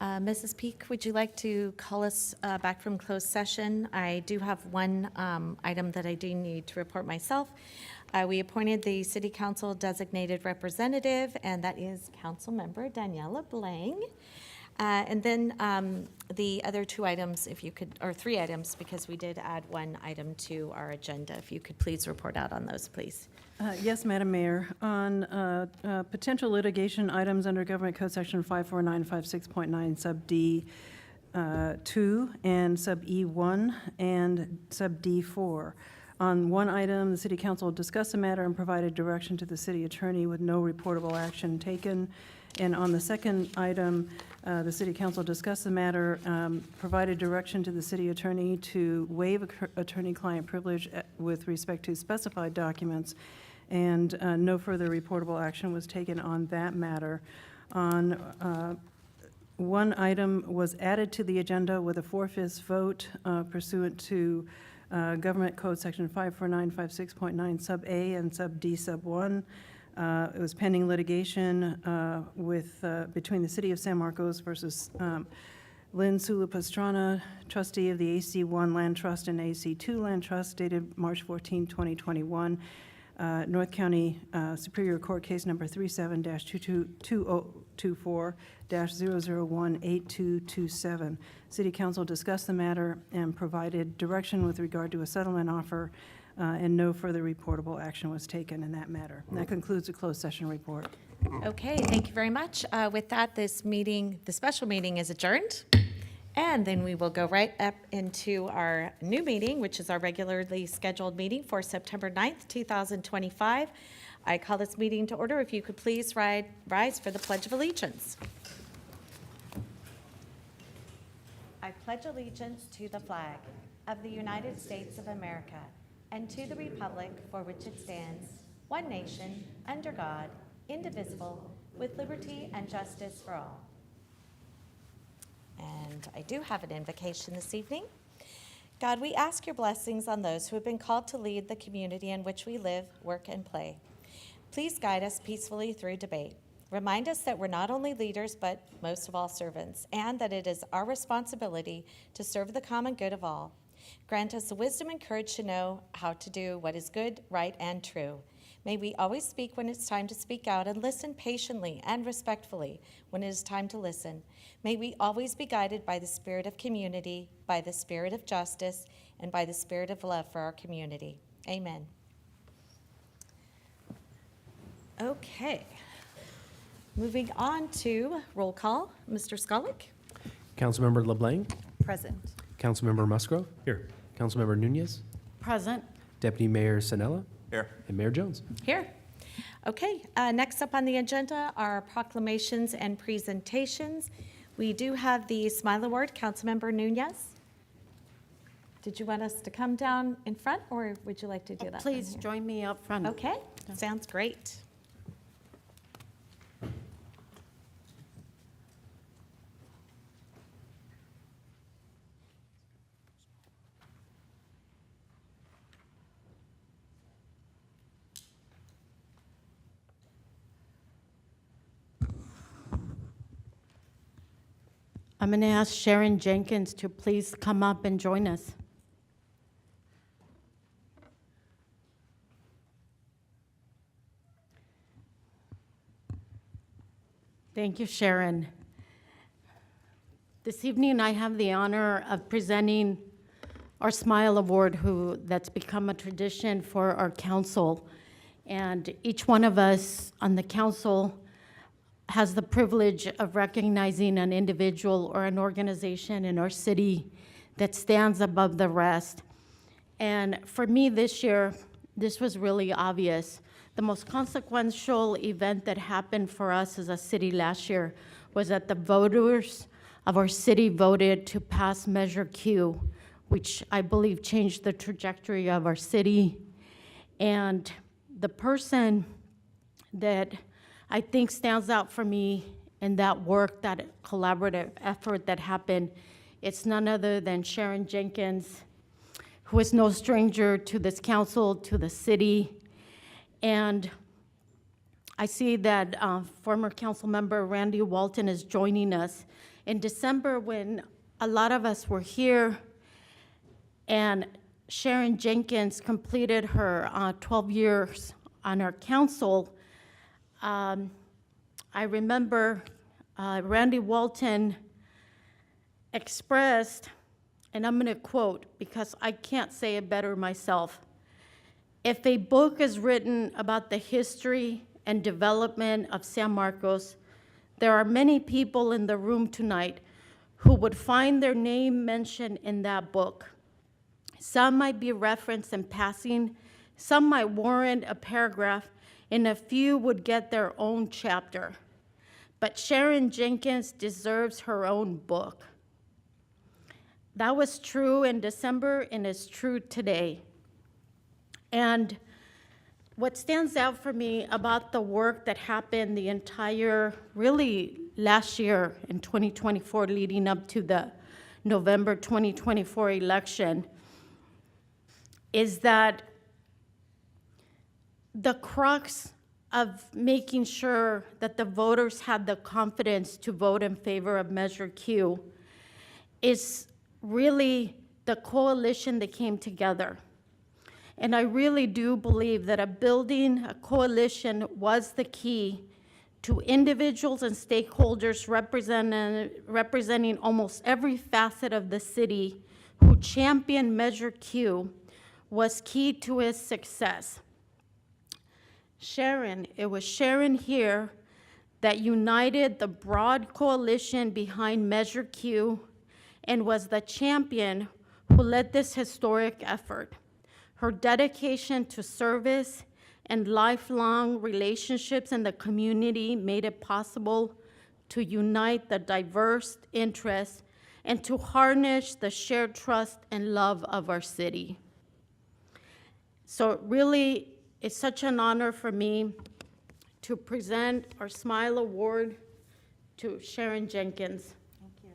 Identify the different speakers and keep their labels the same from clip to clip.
Speaker 1: Mrs. Peak, would you like to call us back from closed session? I do have one item that I do need to report myself. We appointed the City Council designated representative, and that is Councilmember Daniela Blank. And then the other two items, if you could, or three items, because we did add one item to our agenda. If you could please report out on those, please.
Speaker 2: Yes, Madam Mayor. On potential litigation items under Government Code Section 54956.9 sub D 2 and sub E1 and sub D4. On one item, the City Council discussed the matter and provided direction to the City Attorney with no reportable action taken. And on the second item, the City Council discussed the matter, provided direction to the City Attorney to waive attorney-client privilege with respect to specified documents, and no further reportable action was taken on that matter. On one item was added to the agenda with a 4/5 vote pursuant to Government Code Section 54956.9 sub A and sub D sub 1. It was pending litigation between the City of San Marcos versus Lynn Sula Pastrana, trustee of the AC1 Land Trust and AC2 Land Trust, dated March 14, 2021. North County Superior Court case number 37-2024-0018227. City Council discussed the matter and provided direction with regard to a settlement offer, and no further reportable action was taken in that matter. And that concludes the closed session report.
Speaker 1: Okay, thank you very much. With that, this meeting, the special meeting is adjourned. And then we will go right up into our new meeting, which is our regularly scheduled meeting for September 9th, 2025. I call this meeting to order. If you could please rise for the Pledge of Allegiance. I pledge allegiance to the flag of the United States of America and to the republic for which it stands, one nation, under God, indivisible, with liberty and justice for all. And I do have an invocation this evening. God, we ask your blessings on those who have been called to lead the community in which we live, work, and play. Please guide us peacefully through debate. Remind us that we're not only leaders, but most of all servants, and that it is our responsibility to serve the common good of all. Grant us the wisdom and courage to know how to do what is good, right, and true. May we always speak when it's time to speak out and listen patiently and respectfully when it is time to listen. May we always be guided by the spirit of community, by the spirit of justice, and by the spirit of love for our community. Amen. Okay. Moving on to roll call. Mr. Skolnick.
Speaker 3: Councilmember LeBlanc.
Speaker 1: Present.
Speaker 3: Councilmember Musgrove. Here. Councilmember Nunez.
Speaker 1: Present.
Speaker 3: Deputy Mayor Sanella.
Speaker 4: Here.
Speaker 3: And Mayor Jones.
Speaker 1: Here. Okay, next up on the agenda are proclamations and presentations. We do have the Smile Award. Councilmember Nunez. Did you want us to come down in front, or would you like to do that?
Speaker 5: Please join me up front.
Speaker 1: Okay, sounds great.
Speaker 5: I'm going to ask Sharon Jenkins to please come up and join us. Thank you, Sharon. This evening, I have the honor of presenting our Smile Award, that's become a tradition for our council. And each one of us on the council has the privilege of recognizing an individual or an organization in our city that stands above the rest. And for me this year, this was really obvious. The most consequential event that happened for us as a city last year was that the voters of our city voted to pass Measure Q, which I believe changed the trajectory of our city. And the person that I think stands out for me in that work, that collaborative effort that happened, it's none other than Sharon Jenkins, who is no stranger to this council, to the city. And I see that former council member Randy Walton is joining us. In December, when a lot of us were here, and Sharon Jenkins completed her 12 years on our council, I remember Randy Walton expressed, and I'm going to quote because I can't say it better myself, "If a book is written about the history and development of San Marcos, there are many people in the room tonight who would find their name mentioned in that book. Some might be referenced in passing, some might warrant a paragraph, and a few would get their own chapter. But Sharon Jenkins deserves her own book." That was true in December and is true today. And what stands out for me about the work that happened the entire, really last year in 2024 leading up to the November 2024 election is that the crux of making sure that the voters had the confidence to vote in favor of Measure Q is really the coalition that came together. And I really do believe that building a coalition was the key to individuals and stakeholders representing almost every facet of the city who championed Measure Q was key to its success. It was Sharon here that united the broad coalition behind Measure Q and was the champion who led this historic effort. Her dedication to service and lifelong relationships in the community made it possible to unite the diverse interests and to harness the shared trust and love of our city. So really, it's such an honor for me to present our Smile Award to Sharon Jenkins.
Speaker 1: Thank you.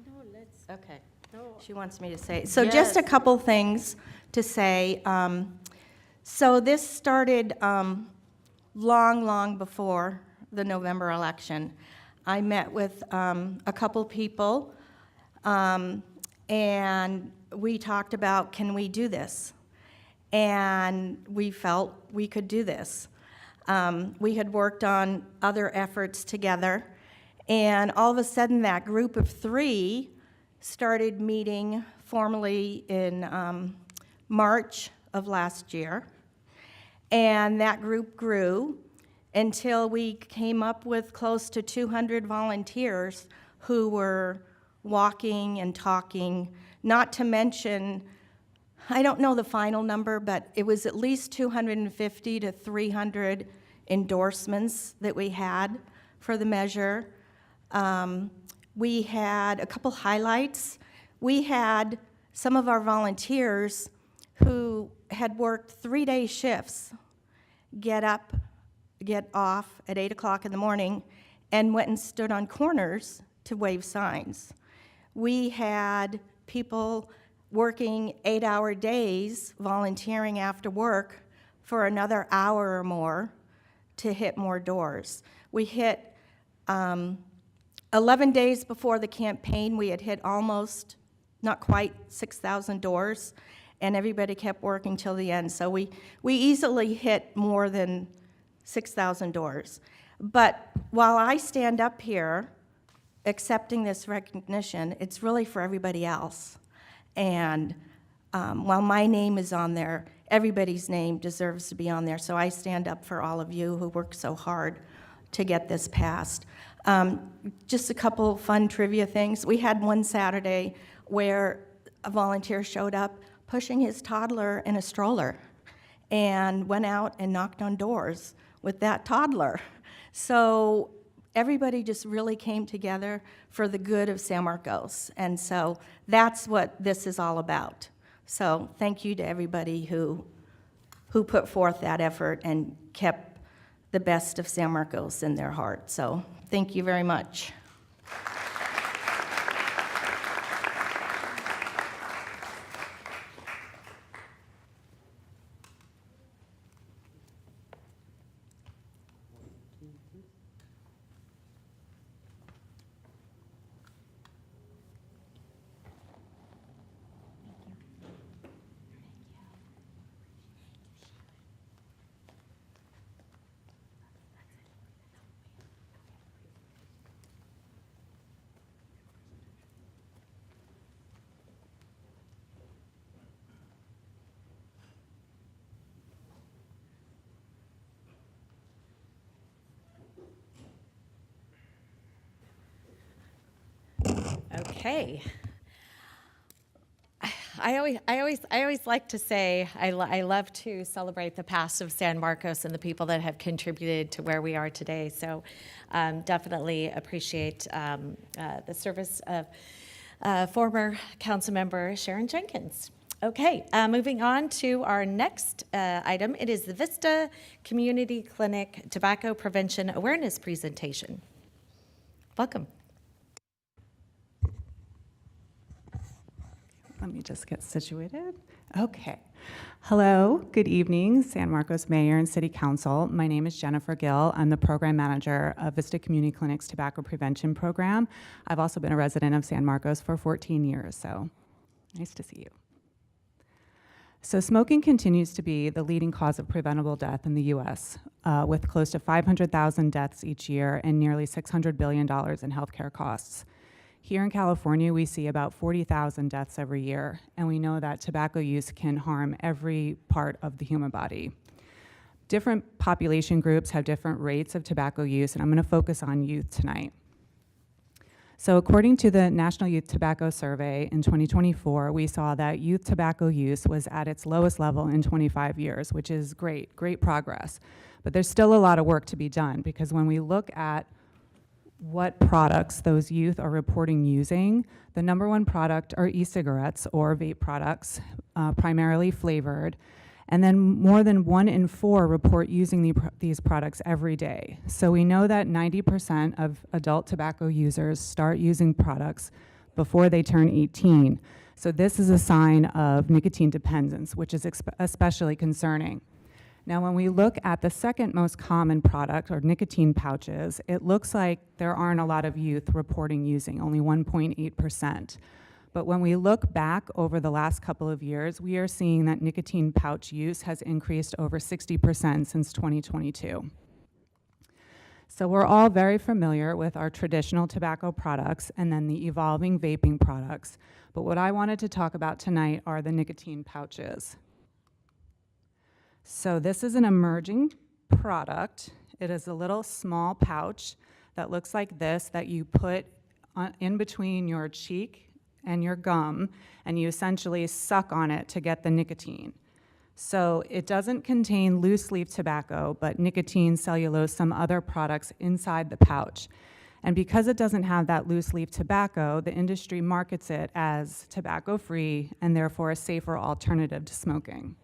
Speaker 5: No, let's,
Speaker 4: Okay.
Speaker 5: no.
Speaker 4: She wants me to say, so just a couple things to say. So this started long before the November election. I met with a couple people, and we talked about, can we do this? And we felt we could do this. We had worked on other efforts together, and all of a sudden that group of three started meeting formally in March of last year. And that group grew until we came up with close to 200 volunteers who were walking and talking, not to mention, I don't know the final number, but it was at least 250 to 300 endorsements that we had for the measure. We had a couple highlights. We had some of our volunteers who had worked 3-day shifts get up, get off at 8 o'clock in the morning, and went and stood on corners to wave signs. We had people working 8-hour days, volunteering after work for another hour or more to hit more doors. We hit 11 days before the campaign, we had hit almost, not quite 6,000 doors, and everybody kept working till the end. So we easily hit more than 6,000 doors. But while I stand up here accepting this recognition, it's really for everybody else. And while my name is on there, everybody's name deserves to be on there. So I stand up for all of you who worked so hard to get this passed. Just a couple fun trivia things. We had one Saturday where a volunteer showed up pushing his toddler in a stroller and went out and knocked on doors with that toddler. So everybody just really came together for the good of San Marcos. And so that's what this is all about. So thank you to everybody who put forth that effort and kept the best of San Marcos in their heart. So thank you very much.
Speaker 1: Okay. I always like to say I love to celebrate the past of San Marcos and the people that have contributed to where we are today. So definitely appreciate the service of former Councilmember Sharon Jenkins. Okay, moving on to our next item. It is the Vista Community Clinic Tobacco Prevention Awareness Presentation. Welcome.
Speaker 6: Let me just get situated. Okay. Hello, good evening, San Marcos Mayor and City Council. My name is Jennifer Gill. I'm the Program Manager of Vista Community Clinic's Tobacco Prevention Program. I've also been a resident of San Marcos for 14 years, so nice to see you. So smoking continues to be the leading cause of preventable death in the U.S., with close to 500,000 deaths each year and nearly $600 billion in healthcare costs. Here in California, we see about 40,000 deaths every year, and we know that tobacco use can harm every part of the human body. Different population groups have different rates of tobacco use, and I'm going to focus on youth tonight. So according to the National Youth Tobacco Survey in 2024, we saw that youth tobacco use was at its lowest level in 25 years, which is great progress. But there's still a lot of work to be done, because when we look at what products those youth are reporting using, the number one product are e-cigarettes or vape products, primarily flavored, and then more than 1 in 4 report using these products every day. So we know that 90% of adult tobacco users start using products before they turn 18. So this is a sign of nicotine dependence, which is especially concerning. Now, when we look at the second most common product, or nicotine pouches, it looks like there aren't a lot of youth reporting using, only 1.8%. But when we look back over the last couple of years, we are seeing that nicotine pouch use has increased over 60% since 2022. So we're all very familiar with our traditional tobacco products and then the evolving vaping products. But what I wanted to talk about tonight are the nicotine pouches. So this is an emerging product. It is a little small pouch that looks like this that you put in between your cheek and your gum, and you essentially suck on it to get the nicotine. So it doesn't contain loose leaf tobacco, but nicotine, cellulose, some other products inside the pouch. And because it doesn't have that loose leaf tobacco, the industry markets it as tobacco-free and therefore a safer alternative to smoking.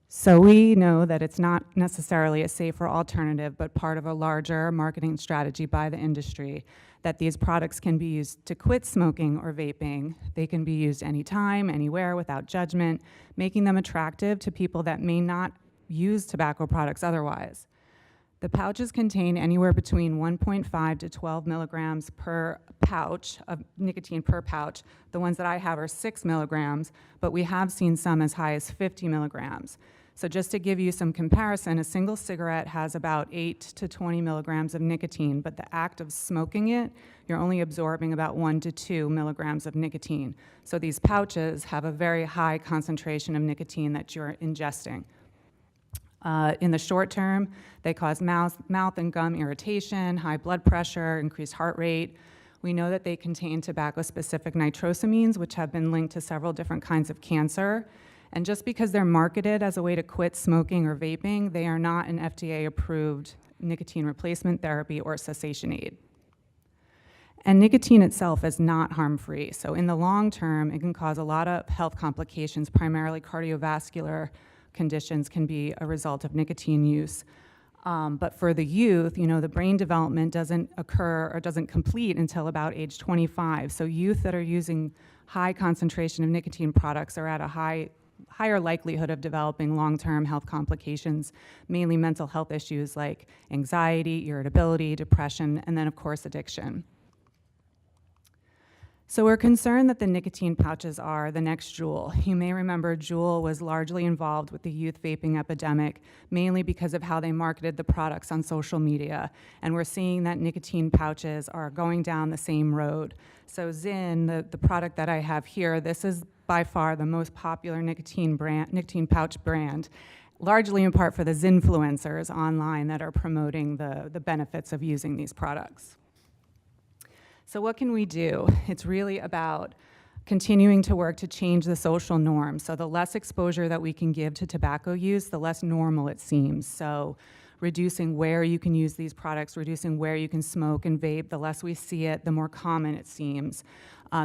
Speaker 6: So we know that it's not necessarily a safer alternative, but part of a larger marketing strategy by the industry, that these products can be used to quit smoking or vaping. They can be used anytime, anywhere, without judgment, making them attractive to people that may not use tobacco products otherwise. The pouches contain anywhere between 1.5 to 12 milligrams per pouch of nicotine per pouch. The ones that I have are 6 milligrams, but we have seen some as high as 50 milligrams. So just to give you some comparison, a single cigarette has about 8 to 20 milligrams of nicotine, but the act of smoking it, you're only absorbing about 1 to 2 milligrams of nicotine. So these pouches have a very high concentration of nicotine that you're ingesting. In the short term, they cause mouth and gum irritation, high blood pressure, increased heart rate. We know that they contain tobacco-specific nitrosamines, which have been linked to several different kinds of cancer. And just because they're marketed as a way to quit smoking or vaping, they are not an FDA-approved nicotine replacement therapy or cessation aid. And nicotine itself is not harm-free. So in the long term, it can cause a lot of health complications, primarily cardiovascular conditions can be a result of nicotine use. But for the youth, you know, the brain development doesn't occur or doesn't complete until about age 25. So youth that are using high concentration of nicotine products are at a higher likelihood of developing long-term health complications, mainly mental health issues like anxiety, irritability, depression, and then of course addiction. So we're concerned that the nicotine pouches are the next Juul. You may remember Juul was largely involved with the youth vaping epidemic, mainly because of how they marketed the products on social media. And we're seeing that nicotine pouches are going down the same road. So Zyn, the product that I have here, this is by far the most popular nicotine pouch brand. largely in part for the Zinfluencers online that are promoting the benefits of using these products. So what can we do? It's really about continuing to work to change the social norm. So the less exposure that we can give to tobacco use, the less normal it seems. So reducing where you can use these products, reducing where you can smoke and vape, the less we see it, the more common it seems.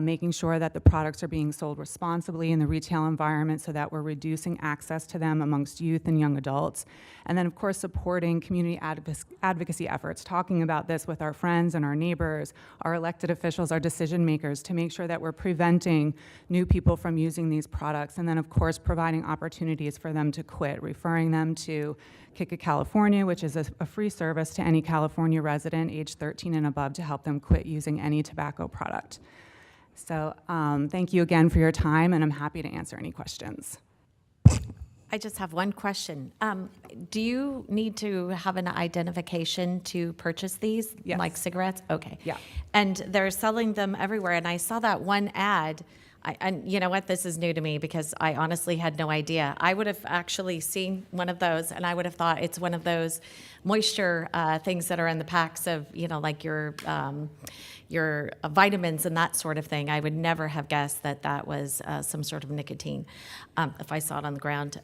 Speaker 6: Making sure that the products are being sold responsibly in the retail environment so that we're reducing access to them amongst youth and young adults. And then, of course, supporting community advocacy efforts, talking about this with our friends and our neighbors, our elected officials, our decision makers, to make sure that we're preventing new people from using these products. And then, of course, providing opportunities for them to quit, referring them to Kick It California, which is a free service to any California resident age 13 and above to help them quit using any tobacco product. So thank you again for your time, and I'm happy to answer any questions.
Speaker 1: I just have one question. Do you need to have an identification to purchase these?
Speaker 6: Yes.
Speaker 1: Like cigarettes? Okay.
Speaker 6: Yeah.
Speaker 1: And they're selling them everywhere. And I saw that one ad. And you know what? This is new to me because I honestly had no idea. I would have actually seen one of those, and I would have thought it's one of those moisture things that are in the packs of, like your vitamins and that sort of thing. I would never have guessed that that was some sort of nicotine if I saw it on the ground.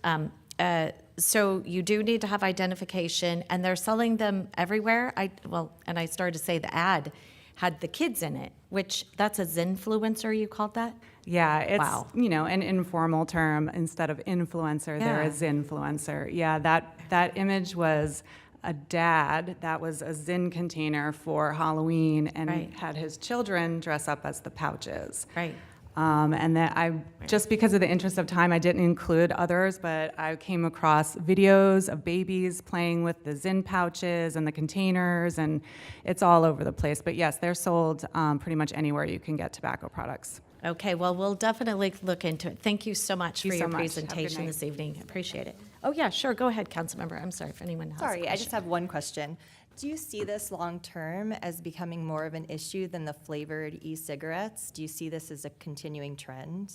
Speaker 1: So you do need to have identification, and they're selling them everywhere. And I started to say the ad had the kids in it, which that's a Zinfluencer, you called that?
Speaker 6: Yeah, it's,
Speaker 1: Wow.
Speaker 6: An informal term. Instead of influencer, there
Speaker 1: Yeah.
Speaker 6: is Zinfluencer. Yeah, that image was a dad that was a Zin container for Halloween and
Speaker 1: Right.
Speaker 6: had his children dress up as the pouches.
Speaker 1: Right.
Speaker 6: And that just because of the interest of time, I didn't include others, but I came across videos of babies playing with the Zin pouches and the containers, and it's all over the place. But yes, they're sold pretty much anywhere you can get tobacco products.
Speaker 1: Okay, well, we'll definitely look into it. Thank you so much
Speaker 6: you
Speaker 1: for
Speaker 6: so
Speaker 1: your
Speaker 6: much. Have a good
Speaker 1: presentation
Speaker 6: night.
Speaker 1: this evening. Appreciate it. Oh, yeah, sure. Go ahead, Councilmember. I'm sorry if anyone has a
Speaker 7: Sorry, I just
Speaker 1: question.
Speaker 7: have one question. Do you see this long-term as becoming more of an issue than the flavored e-cigarettes? Do you see this as a continuing trend?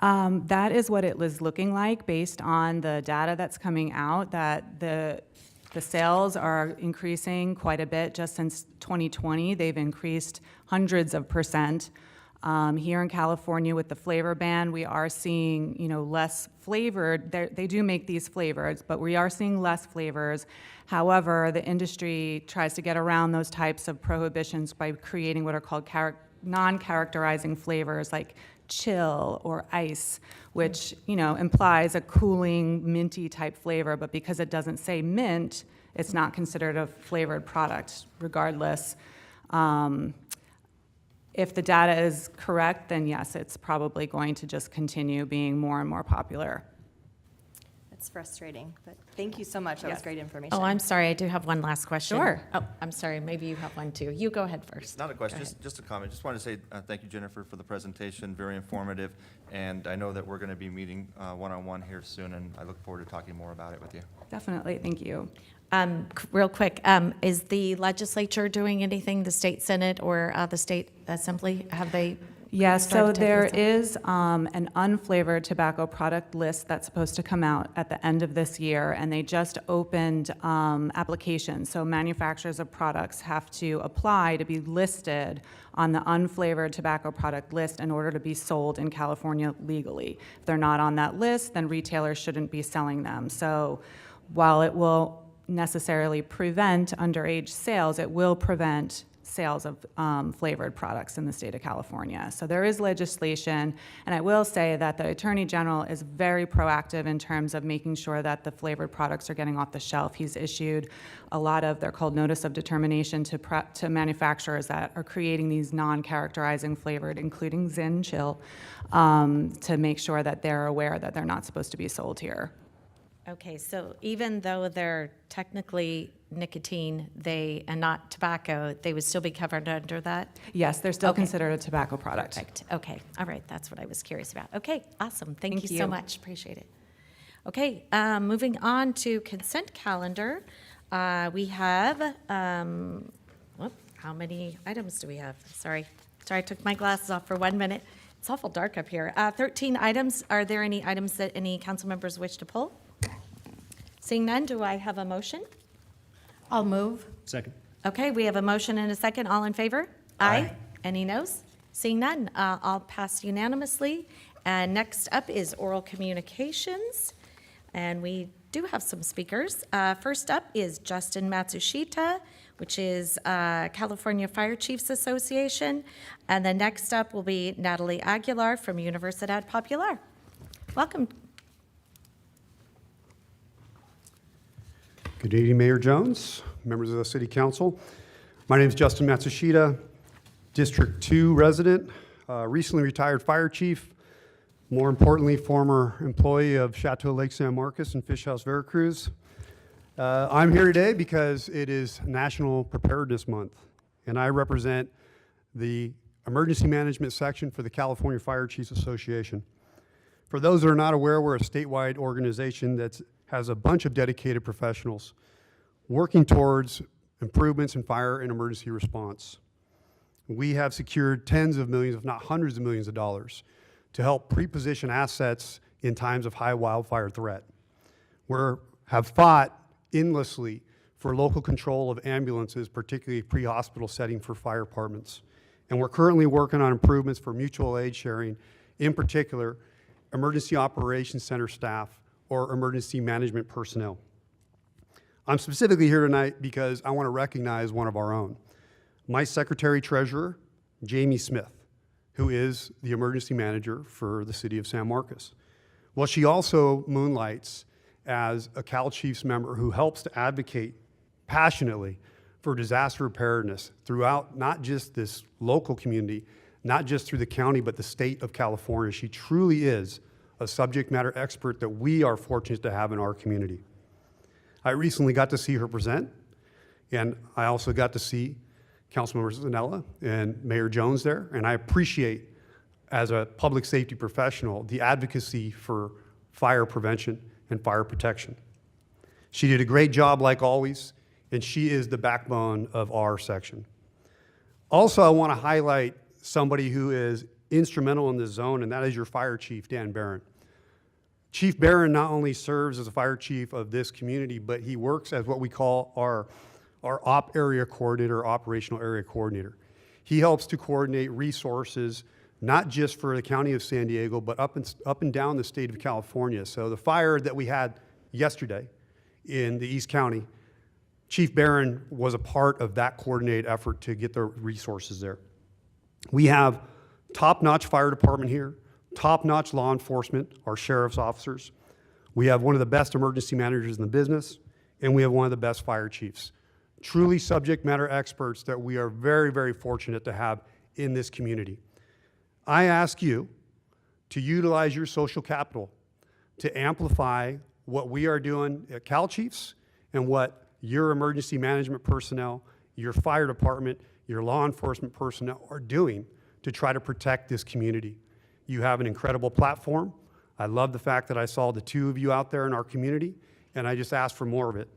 Speaker 6: That is what it was looking like based on the data that's coming out, that the sales are increasing quite a bit. Just since 2020, they've increased hundreds of %. Here in California with the flavor ban, we are seeing, less flavored. They do make these flavors, but we are seeing less flavors. However, the industry tries to get around those types of prohibitions by creating what are called non-characterizing flavors like chill or ice, which, implies a cooling, minty type flavor, but because it doesn't say mint, it's not considered a flavored product regardless. If the data is correct, then yes, it's probably going to just continue being more and more popular.
Speaker 7: It's frustrating, but thank you so much. That was
Speaker 6: Yes.
Speaker 7: great information.
Speaker 1: Oh, I'm sorry. I do have one last question.
Speaker 6: Sure.
Speaker 1: Oh, I'm sorry. Maybe you have one too. You go ahead first.
Speaker 8: Not a question,
Speaker 1: Go ahead.
Speaker 8: just a comment. Just wanted to say thank you, Jennifer, for the presentation, very informative. And I know that we're going to be meeting one-on-one here soon, and I look forward to talking more about it with you.
Speaker 6: Definitely, thank you.
Speaker 1: Real quick, is the legislature doing anything, the state senate or the state assembly? Have they?
Speaker 6: Yes, so
Speaker 1: started taking
Speaker 6: there
Speaker 1: this up?
Speaker 6: is an unflavored tobacco product list that's supposed to come out at the end of this year, and they just opened applications. So manufacturers of products have to apply to be listed on the unflavored tobacco product list in order to be sold in California legally. If they're not on that list, then retailers shouldn't be selling them. So while it will necessarily prevent underage sales, it will prevent sales of flavored products in the state of California. So there is legislation, and I will say that the Attorney General is very proactive in terms of making sure that the flavored products are getting off the shelf. He's issued a lot of, they're called notice of determination to manufacturers that are creating these non-characterizing flavored, including Zin Chill, to make sure that they're aware that they're not supposed to be sold here.
Speaker 1: Okay, so even though they're technically nicotine, and not tobacco, they would still be covered under that?
Speaker 6: Yes, they're still
Speaker 1: Okay.
Speaker 6: considered a tobacco product.
Speaker 1: Perfect. Okay, all right, that's what I was curious about. Okay, awesome. Thank
Speaker 6: Thank
Speaker 1: you so
Speaker 6: you.
Speaker 1: much. Appreciate it. Okay, moving on to consent calendar. We have, how many items do we have? Sorry, I took my glasses off for 1 minute. It's awful dark up here. 13 items. Are there any items that any council members wish to pull? Seeing none, do I have a motion?
Speaker 5: I'll move.
Speaker 3: Second.
Speaker 1: Okay, we have a motion and a second. All in favor? Aye. Any noes? Seeing none, I'll pass unanimously. And next up is oral communications. And we do have some speakers. First up is Justin Matsushita, which is California Fire Chiefs Association. And then next up will be Natalie Aguilar from Universidad Popular. Welcome.
Speaker 9: Good evening, Mayor Jones, members of the City Council. My name is Justin Matsushita, District 2 resident, recently retired fire chief, more importantly, former employee of Chateau Lake San Marcos and Fish House Veracruz. I'm here today because it is National Preparedness Month, and I represent the Emergency Management Section for the California Fire Chiefs Association. For those that are not aware, we're a statewide organization that has a bunch of dedicated professionals working towards improvements in fire and emergency response. We have secured tens of millions, if not hundreds of millions of dollars to help pre-position assets in times of high wildfire threat. We have fought endlessly for local control of ambulances, particularly pre-hospital setting for fire departments. And we're currently working on improvements for mutual aid sharing, in particular, emergency operations center staff or emergency management personnel. I'm specifically here tonight because I want to recognize one of our own, my Secretary-Treasurer, Jamie Smith, who is the emergency manager for the city of San Marcos. Well, she also moonlights as a Cal Chiefs member who helps to advocate passionately for disaster preparedness throughout not just this local community, not just through the county, but the state of California. She truly is a subject matter expert that we are fortunate to have in our community. I recently got to see her present, and I also got to see Councilmember Zanella and Mayor Jones there, and I appreciate, as a public safety professional, the advocacy for fire prevention and fire protection. She did a great job, like always, and she is the backbone of our section. Also, I want to highlight somebody who is instrumental in this zone, and that is your fire chief, Dan Barron. Chief Barron not only serves as a fire chief of this community, but he works as what we call our op area coordinator, operational area coordinator. He helps to coordinate resources, not just for the county of San Diego, but up and down the state of California. So the fire that we had yesterday in the East County, Chief Barron was a part of that coordinated effort to get the resources there. We have top-notch fire department here, top-notch law enforcement, our sheriff's officers. We have one of the best emergency managers in the business, and we have one of the best fire chiefs. Truly subject matter experts that we are very, very fortunate to have in this community. I ask you to utilize your social capital to amplify what we are doing at Cal Chiefs and what your emergency management personnel, your fire department, your law enforcement personnel are doing to try to protect this community. You have an incredible platform. I love the fact that I saw the two of you out there in our community, and I just ask for more of it.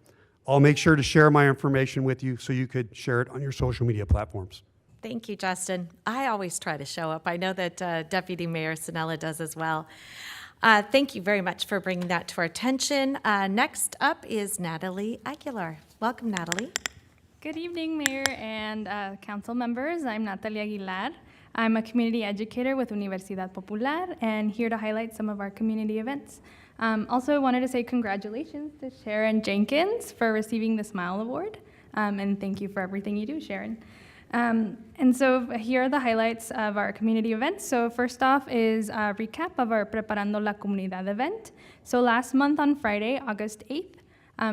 Speaker 9: I'll make sure to share my information with you so you could share it on your social media platforms.
Speaker 1: Thank you, Justin. I always try to show up. I know that Deputy Mayor Sanella does as well. Thank you very much for bringing that to our attention. Next up is Natalie Aguilar. Welcome, Natalie.
Speaker 10: Good evening, Mayor and council members. I'm Natalia Aguilar. I'm a community educator with Universidad Popular and here to highlight some of our community events. Also, I wanted to say congratulations to Sharon Jenkins for receiving the Smile Award, and thank you for everything you do, Sharon. And so here are the highlights of our community events. So first off is a recap of our Preparando la Comunidad event. So last month on Friday, August 8th,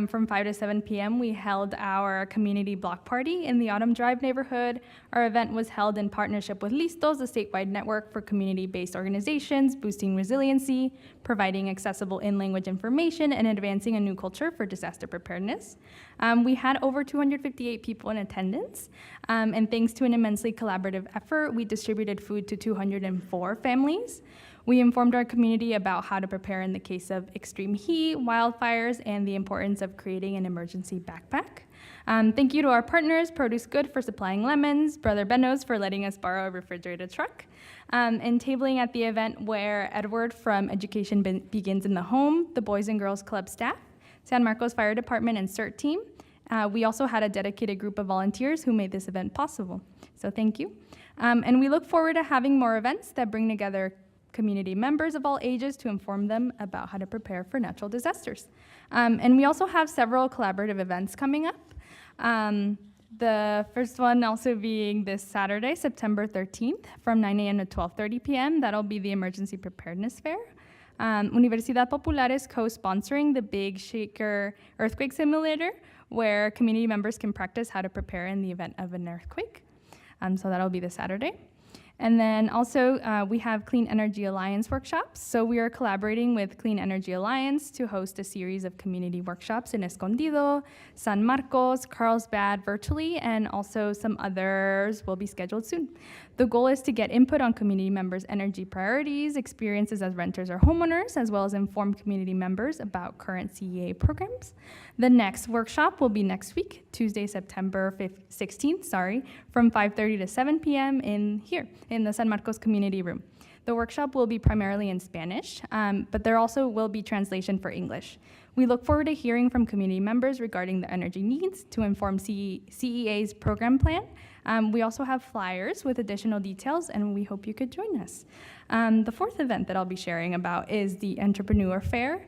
Speaker 10: from 5 to 7 p.m., we held our community block party in the Autumn Drive neighborhood. Our event was held in partnership with Listos, a statewide network for community-based organizations, boosting resiliency, providing accessible in-language information, and advancing a new culture for disaster preparedness. We had over 258 people in attendance, and thanks to an immensely collaborative effort, we distributed food to 204 families. We informed our community about how to prepare in the case of extreme heat, wildfires, and the importance of creating an emergency backpack. Thank you to our partners, Produce Good for supplying lemons, Brother Benno's for letting us borrow a refrigerated truck, and tabling at the event where Edward from Education Begins in the Home, the Boys and Girls Club staff, San Marcos Fire Department and CERT team. We also had a dedicated group of volunteers who made this event possible. So thank you. And we look forward to having more events that bring together community members of all ages to inform them about how to prepare for natural disasters. And we also have several collaborative events coming up. The first one also being this Saturday, September 13th, from 9 a.m. to 12:30 p.m. That'll be the Emergency Preparedness Fair. Universidad Popular is co-sponsoring the Big Shaker Earthquake Simulator, where community members can practice how to prepare in the event of an earthquake. So that'll be this Saturday. And then also we have Clean Energy Alliance workshops. So we are collaborating with Clean Energy Alliance to host a series of community workshops in Escondido, San Marcos, Carlsbad virtually, and also some others will be scheduled soon. The goal is to get input on community members' energy priorities, experiences as renters or homeowners, as well as inform community members about current CEA programs. The next workshop will be next week, Tuesday, September 16th, from 5:30 to 7 p.m. in the San Marcos Community Room. The workshop will be primarily in Spanish, but there also will be translation for English. We look forward to hearing from community members regarding their energy needs to inform CEA's program plan. We also have flyers with additional details, and we hope you could join us. The fourth event that I'll be sharing about is the Entrepreneur Fair.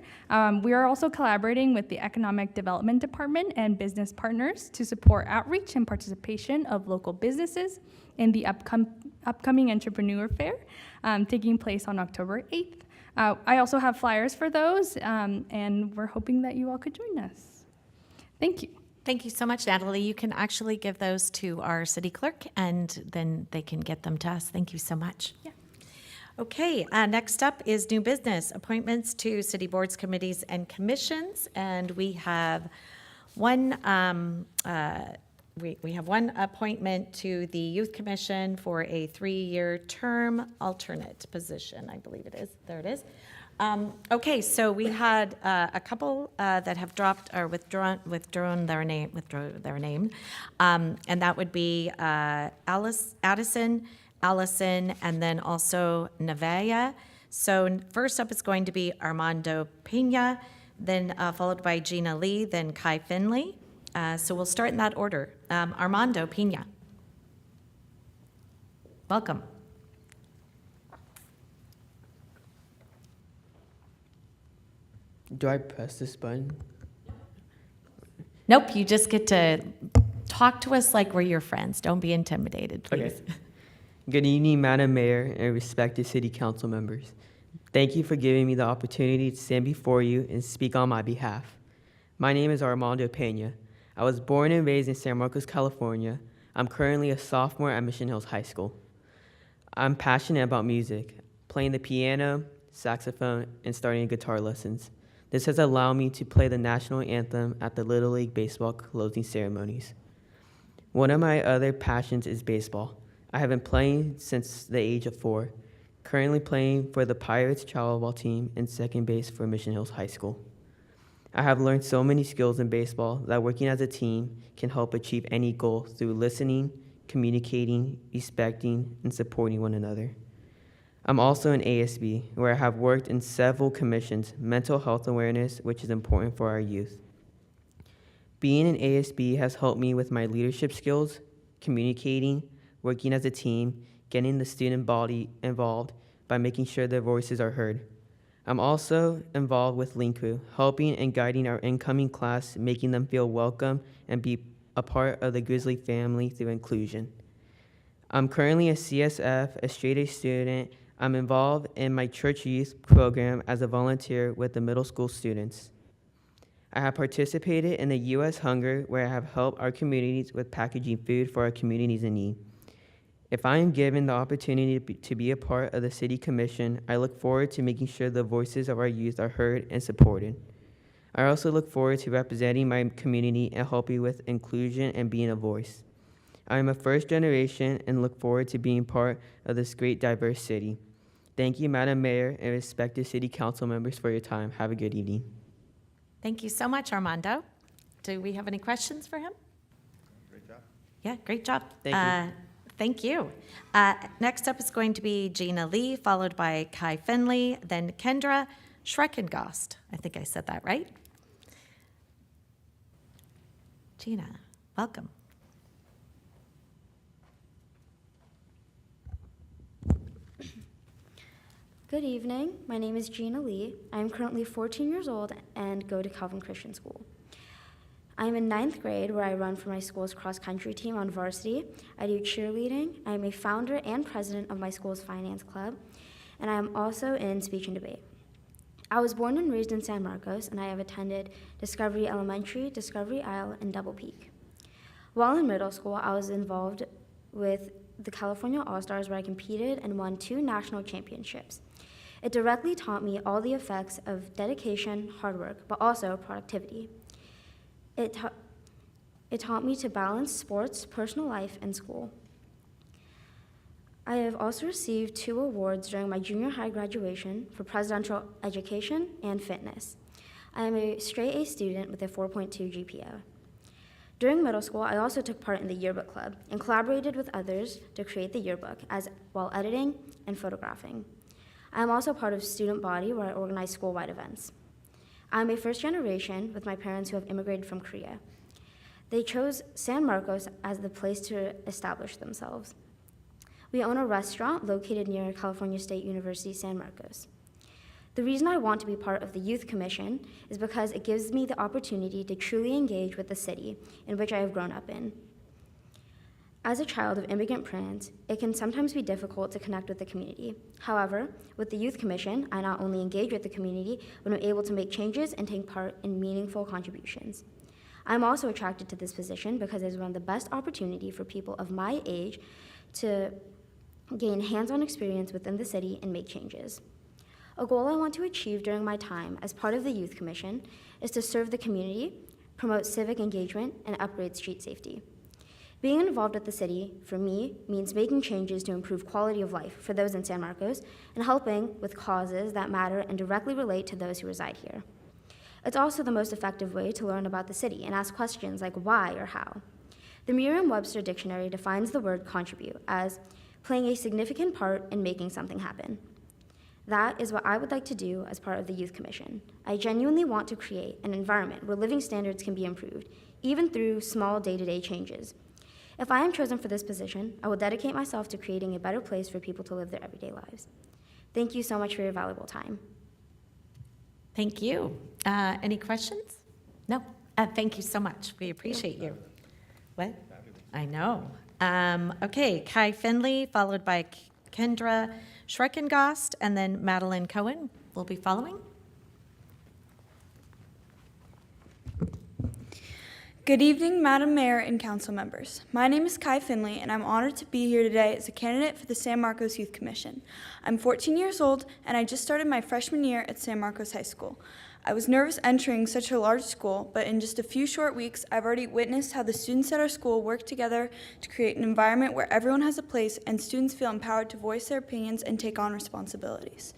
Speaker 10: We are also collaborating with the Economic Development Department and business partners to support outreach and participation of local businesses in the upcoming Entrepreneur Fair, taking place on October 8th. I also have flyers for those, and we're hoping that you all could join us. Thank you.
Speaker 1: Thank you so much, Natalie. You can actually give those to our city clerk, and then they can get them to us. Thank you so much.
Speaker 10: Yeah.
Speaker 1: Okay, next up is new business, appointments to city boards, committees, and commissions. And we have one we have one appointment to the Youth Commission for a 3-year term alternate position, I believe it is. There it is. Okay, so we had a couple that have dropped or withdrawn their name, and that would be Addison, Allison, and then also Nevaeh. So first up is going to be Armando Pena, then followed by Gina Lee, then Kai Finley. So we'll start in that order. Armando Pena. Welcome.
Speaker 11: Do I press this button?
Speaker 1: Nope, you just get to talk to us like we're your friends. Don't be intimidated, please.
Speaker 11: Okay. Good evening, Madam Mayor and respected City Council members. Thank you for giving me the opportunity to stand before you and speak on my behalf. My name is Armando Pena. I was born and raised in San Marcos, California. I'm currently a sophomore at Mission Hills High School. I'm passionate about music, playing the piano, saxophone, and starting guitar lessons. This has allowed me to play the national anthem at the Little League baseball closing ceremonies. One of my other passions is baseball. I have been playing since the age of 4, currently playing for the Pirates travel ball team and second base for Mission Hills High School. I have learned so many skills in baseball that working as a team can help achieve any goal through listening, communicating, respecting, and supporting one another. I'm also an ASB, where I have worked in several commissions, mental health awareness, which is important for our youth. Being an ASB has helped me with my leadership skills, communicating, working as a team, getting the student body involved by making sure their voices are heard. I'm also involved with Linku, helping and guiding our incoming class, making them feel welcome and be a part of the Grizzly family through inclusion. I'm currently a CSF, a straight-A student. I'm involved in my church youth program as a volunteer with the middle school students. I have participated in the U.S. Hunger, where I have helped our communities with packaging food for our communities in need. If I am given the opportunity to be a part of the City Commission, I look forward to making sure the voices of our youth are heard and supported. I also look forward to representing my community and helping with inclusion and being a voice. I am a first generation and look forward to being part of this great diverse city. Thank you, Madam Mayor and respected City Council members, for your time. Have a good evening.
Speaker 1: Thank you so much, Armando. Do we have any questions for him?
Speaker 8: Great job.
Speaker 1: Yeah, great job.
Speaker 11: Thank you.
Speaker 1: Thank you. Next up is going to be Gina Lee, followed by Kai Finley, then Kendra Schreckengast. I think I said that right. Gina, welcome.
Speaker 12: Good evening. My name is Gina Lee. I am currently 14 years old and go to Calvin Christian School. I am in 9th grade, where I run for my school's cross-country team on varsity. I do cheerleading. I am a founder and president of my school's finance club, and I am also in speech and debate. I was born and raised in San Marcos, and I have attended Discovery Elementary, Discovery Isle, and Double Peak. While in middle school, I was involved with the California All-Stars, where I competed and won 2 national championships. It directly taught me all the effects of dedication, hard work, but also productivity. It taught me to balance sports, personal life, and school. I have also received 2 awards during my junior high graduation for presidential education and fitness. I am a straight A student with a 4.2 GPA. During middle school, I also took part in the yearbook club and collaborated with others to create the yearbook while editing and photographing. I am also part of student body, where I organize school-wide events. I am a first generation with my parents who have immigrated from Korea. They chose San Marcos as the place to establish themselves. We own a restaurant located near California State University, San Marcos. The reason I want to be part of the Youth Commission is because it gives me the opportunity to truly engage with the city in which I have grown up in. As a child of immigrant parents, it can sometimes be difficult to connect with the community. However, with the Youth Commission, I not only engage with the community, but I'm able to make changes and take part in meaningful contributions. I'm also attracted to this position because it is one of the best opportunities for people of my age to gain hands-on experience within the city and make changes. A goal I want to achieve during my time as part of the Youth Commission is to serve the community, promote civic engagement, and upgrade street safety. Being involved with the city, for me, means making changes to improve quality of life for those in San Marcos and helping with causes that matter and directly relate to those who reside here. It's also the most effective way to learn about the city and ask questions like why or how. The Merriam-Webster Dictionary defines the word contribute as playing a significant part in making something happen. That is what I would like to do as part of the Youth Commission. I genuinely want to create an environment where living standards can be improved, even through small day-to-day changes. If I am chosen for this position, I will dedicate myself to creating a better place for people to live their everyday lives. Thank you so much for your valuable time.
Speaker 1: Thank you. Any questions? No? Thank you so much. We appreciate you. What? I know. Okay, Kai Finley, followed by Kendra Schreckengast, and then Madeline Cohen will be following.
Speaker 13: Good evening, Madam Mayor and council members. My name is Kai Finley, and I'm honored to be here today as a candidate for the San Marcos Youth Commission. I'm 14 years old, and I just started my freshman year at San Marcos High School. I was nervous entering such a large school, but in just a few short weeks, I've already witnessed how the students at our school work together to create an environment where everyone has a place and students feel empowered to voice their opinions and take on responsibilities.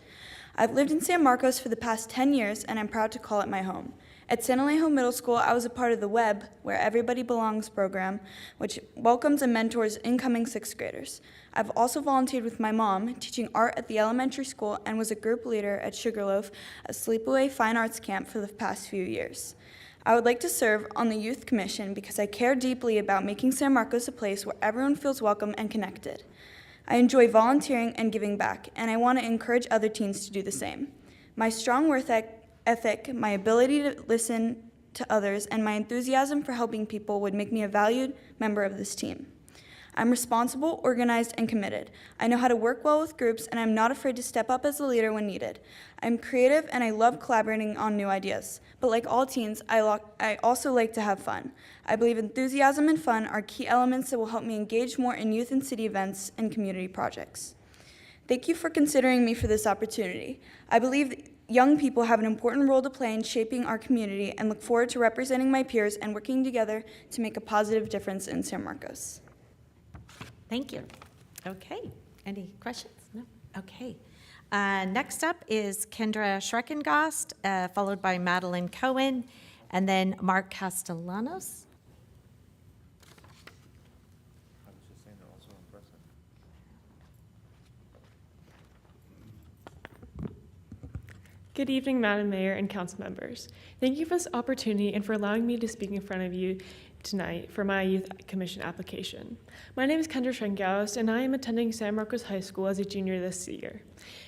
Speaker 13: I've lived in San Marcos for the past 10 years, and I'm proud to call it my home. At San Alejo Middle School, I was a part of the WEB, Where Everybody Belongs program, which welcomes and mentors incoming 6th graders. I've also volunteered with my mom, teaching art at the elementary school, and was a group leader at Sugarloaf, a sleepaway fine arts camp for the past few years. I would like to serve on the Youth Commission because I care deeply about making San Marcos a place where everyone feels welcome and connected. I enjoy volunteering and giving back, and I want to encourage other teens to do the same. My strong work ethic, my ability to listen to others, and my enthusiasm for helping people would make me a valued member of this team. I'm responsible, organized, and committed. I know how to work well with groups, and I'm not afraid to step up as a leader when needed. I'm creative, and I love collaborating on new ideas. But like all teens, I also like to have fun. I believe enthusiasm and fun are key elements that will help me engage more in youth and city events and community projects. Thank you for considering me for this opportunity. I believe that young people have an important role to play in shaping our community and look forward to representing my peers and working together to make a positive difference in San Marcos.
Speaker 1: Thank you. Okay. Any questions? No? Okay. Next up is Kendra Schreckengast, followed by Madeline Cohen, and then Mark Castellanos.
Speaker 14: Good evening, Madam Mayor and council members. Thank you for this opportunity and for allowing me to speak in front of you tonight for my Youth Commission application. My name is Kendra Schenkaus, and I am attending San Marcos High School as a junior this year.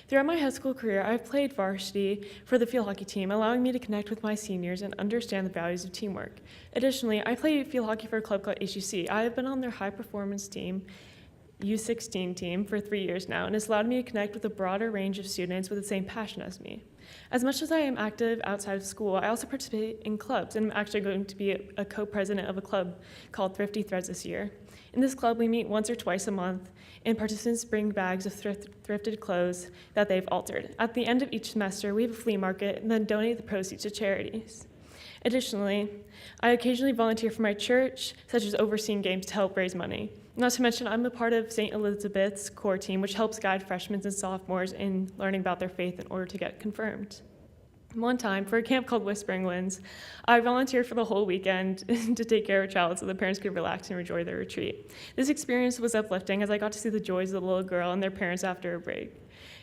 Speaker 14: Throughout my high school career, I've played varsity for the field hockey team, allowing me to connect with my seniors and understand the values of teamwork. Additionally, I play field hockey for a club called HUC. I have been on their high performance team, U16 team, for 3 years now, and it's allowed me to connect with a broader range of students with the same passion as me. As much as I am active outside of school, I also participate in clubs, and I'm actually going to be a co-president of a club called Thrifty Threads this year. In this club, we meet once or twice a month, and participants bring bags of thrifted clothes that they've altered. At the end of each semester, we have a flea market and then donate the proceeds to charities. Additionally, I occasionally volunteer for my church, such as overseeing games to help raise money. Not to mention, I'm a part of St. Elizabeth's core team, which helps guide freshmen and sophomores in learning about their faith in order to get confirmed. One time, for a camp called Whispering Winds, I volunteered for the whole weekend to take care of a child so the parents could relax and enjoy their retreat. This experience was uplifting as I got to see the joys of the little girl and their parents after a break.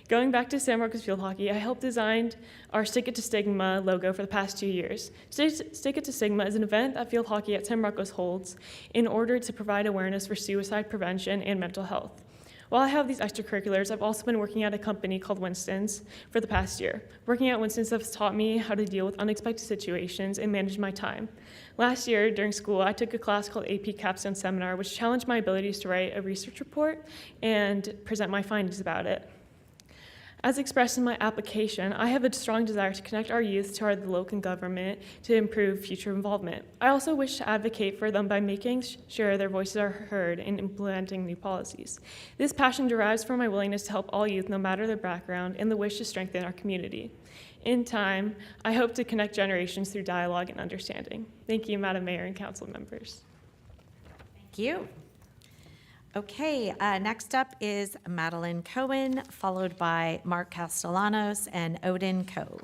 Speaker 14: Going back to San Marcos Field Hockey, I helped design our Stick It to Stigma logo for the past 2 years. Stick It to Stigma is an event that Field Hockey at San Marcos holds in order to provide awareness for suicide prevention and mental health. While I have these extracurriculars, I've also been working at a company called Winston's for the past year. Working at Winston's has taught me how to deal with unexpected situations and manage my time. Last year, during school, I took a class called AP Capstone Seminar, which challenged my abilities to write a research report and present my findings about it. As expressed in my application, I have a strong desire to connect our youth to our local government to improve future involvement. I also wish to advocate for them by making sure their voices are heard in implementing new policies. This passion derives from my willingness to help all youth, no matter their background, and the wish to strengthen our community. In time, I hope to connect generations through dialogue and understanding. Thank you, Madam Mayor and council members.
Speaker 1: Thank you. Okay, next up is Madeline Cohen, followed by Mark Castellanos and Odin Coe.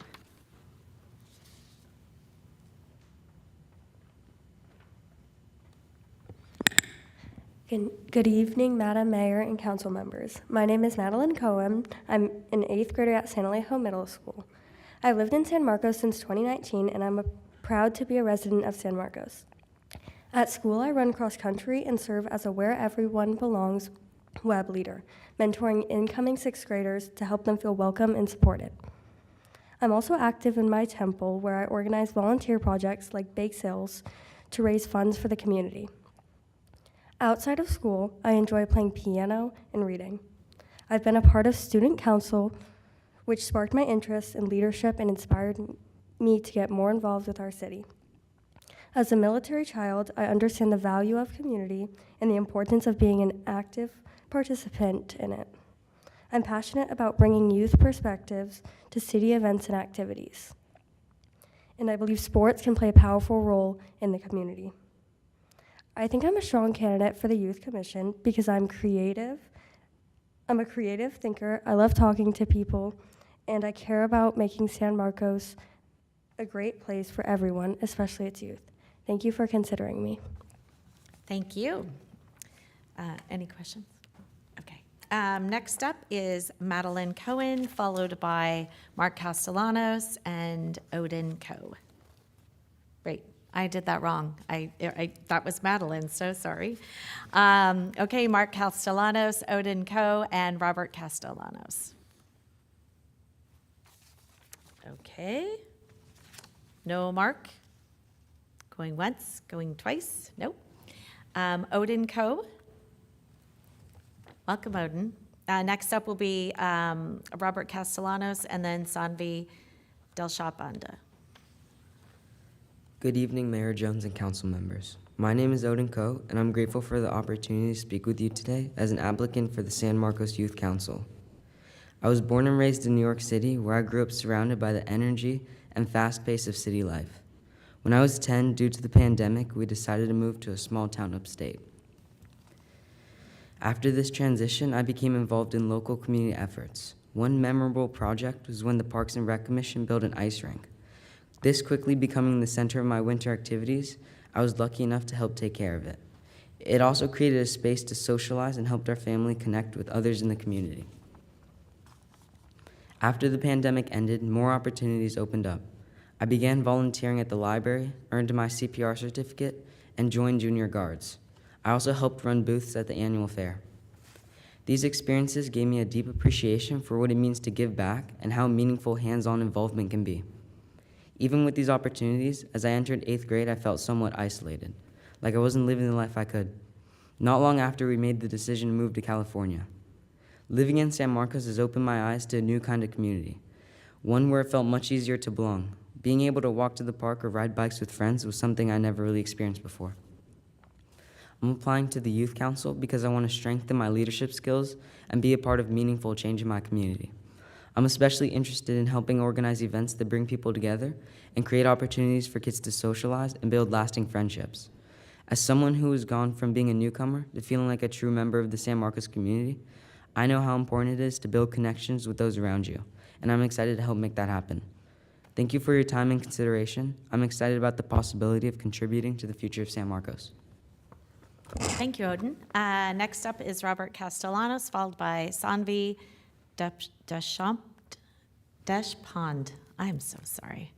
Speaker 15: Good evening, Madam Mayor and council members. My name is Madeline Cohen. I'm an 8th grader at San Alejo Middle School. I've lived in San Marcos since 2019, and I'm proud to be a resident of San Marcos. At school, I run cross country and serve as a Where Everyone Belongs web leader, mentoring incoming 6th graders to help them feel welcome and supported. I'm also active in my temple, where I organize volunteer projects like bake sales to raise funds for the community. Outside of school, I enjoy playing piano and reading. I've been a part of student council, which sparked my interest in leadership and inspired me to get more involved with our city. As a military child, I understand the value of community and the importance of being an active participant in it. I'm passionate about bringing youth perspectives to city events and activities. And I believe sports can play a powerful role in the community. I think I'm a strong candidate for the Youth Commission because I'm creative. I'm a creative thinker. I love talking to people, and I care about making San Marcos a great place for everyone, especially its youth. Thank you for considering me.
Speaker 1: Thank you. Any questions? Okay. Next up is Madeline Cohen, followed by Mark Castellanos and Odin Coe. Wait, I did that wrong. That was Madeline, so sorry. Okay, Mark Castellanos, Odin Coe, and Robert Castellanos. Okay. No Mark? Going once, going twice? Nope. Odin Coe. Welcome, Odin. Next up will be Robert Castellanos and then Sanvi Delshapanda.
Speaker 16: Good evening, Mayor Jones and council members. My name is Odin Coe, and I'm grateful for the opportunity to speak with you today as an applicant for the San Marcos Youth Council. I was born and raised in New York City, where I grew up surrounded by the energy and fast pace of city life. When I was 10, due to the pandemic, we decided to move to a small town upstate. After this transition, I became involved in local community efforts. One memorable project was when the Parks and Rec Commission built an ice rink. This quickly becoming the center of my winter activities, I was lucky enough to help take care of it. It also created a space to socialize and helped our family connect with others in the community. After the pandemic ended, more opportunities opened up. I began volunteering at the library, earned my CPR certificate, and joined junior guards. I also helped run booths at the annual fair. These experiences gave me a deep appreciation for what it means to give back and how meaningful hands-on involvement can be. Even with these opportunities, as I entered 8th grade, I felt somewhat isolated, like I wasn't living the life I could. Not long after we made the decision to move to California. Living in San Marcos has opened my eyes to a new kind of community, one where it felt much easier to belong. Being able to walk to the park or ride bikes with friends was something I never really experienced before. I'm applying to the Youth Council because I want to strengthen my leadership skills and be a part of meaningful change in my community. I'm especially interested in helping organize events that bring people together and create opportunities for kids to socialize and build lasting friendships. As someone who has gone from being a newcomer to feeling like a true member of the San Marcos community, I know how important it is to build connections with those around you, and I'm excited to help make that happen. Thank you for your time and consideration. I'm excited about the possibility of contributing to the future of San Marcos.
Speaker 1: Thank you, Odin. Next up is Robert Castellanos, followed by Sanvi Deshpande. I'm so sorry.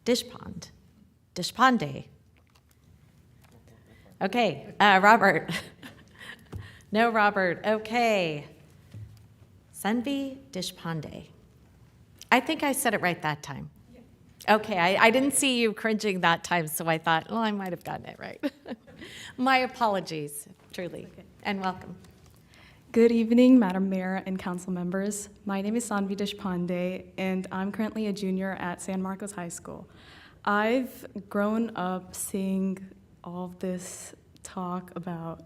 Speaker 1: Deshpande. Okay, Robert. No, Robert. Okay. Sanvi Deshpande. I think I said it right that time. Okay, I didn't see you cringing that time, so I thought, well, I might have gotten it right. My apologies, truly, and welcome.
Speaker 17: Good evening, Madam Mayor and council members. My name is Sanvi Deshpande, and I'm currently a junior at San Marcos High School. I've grown up seeing all of this talk about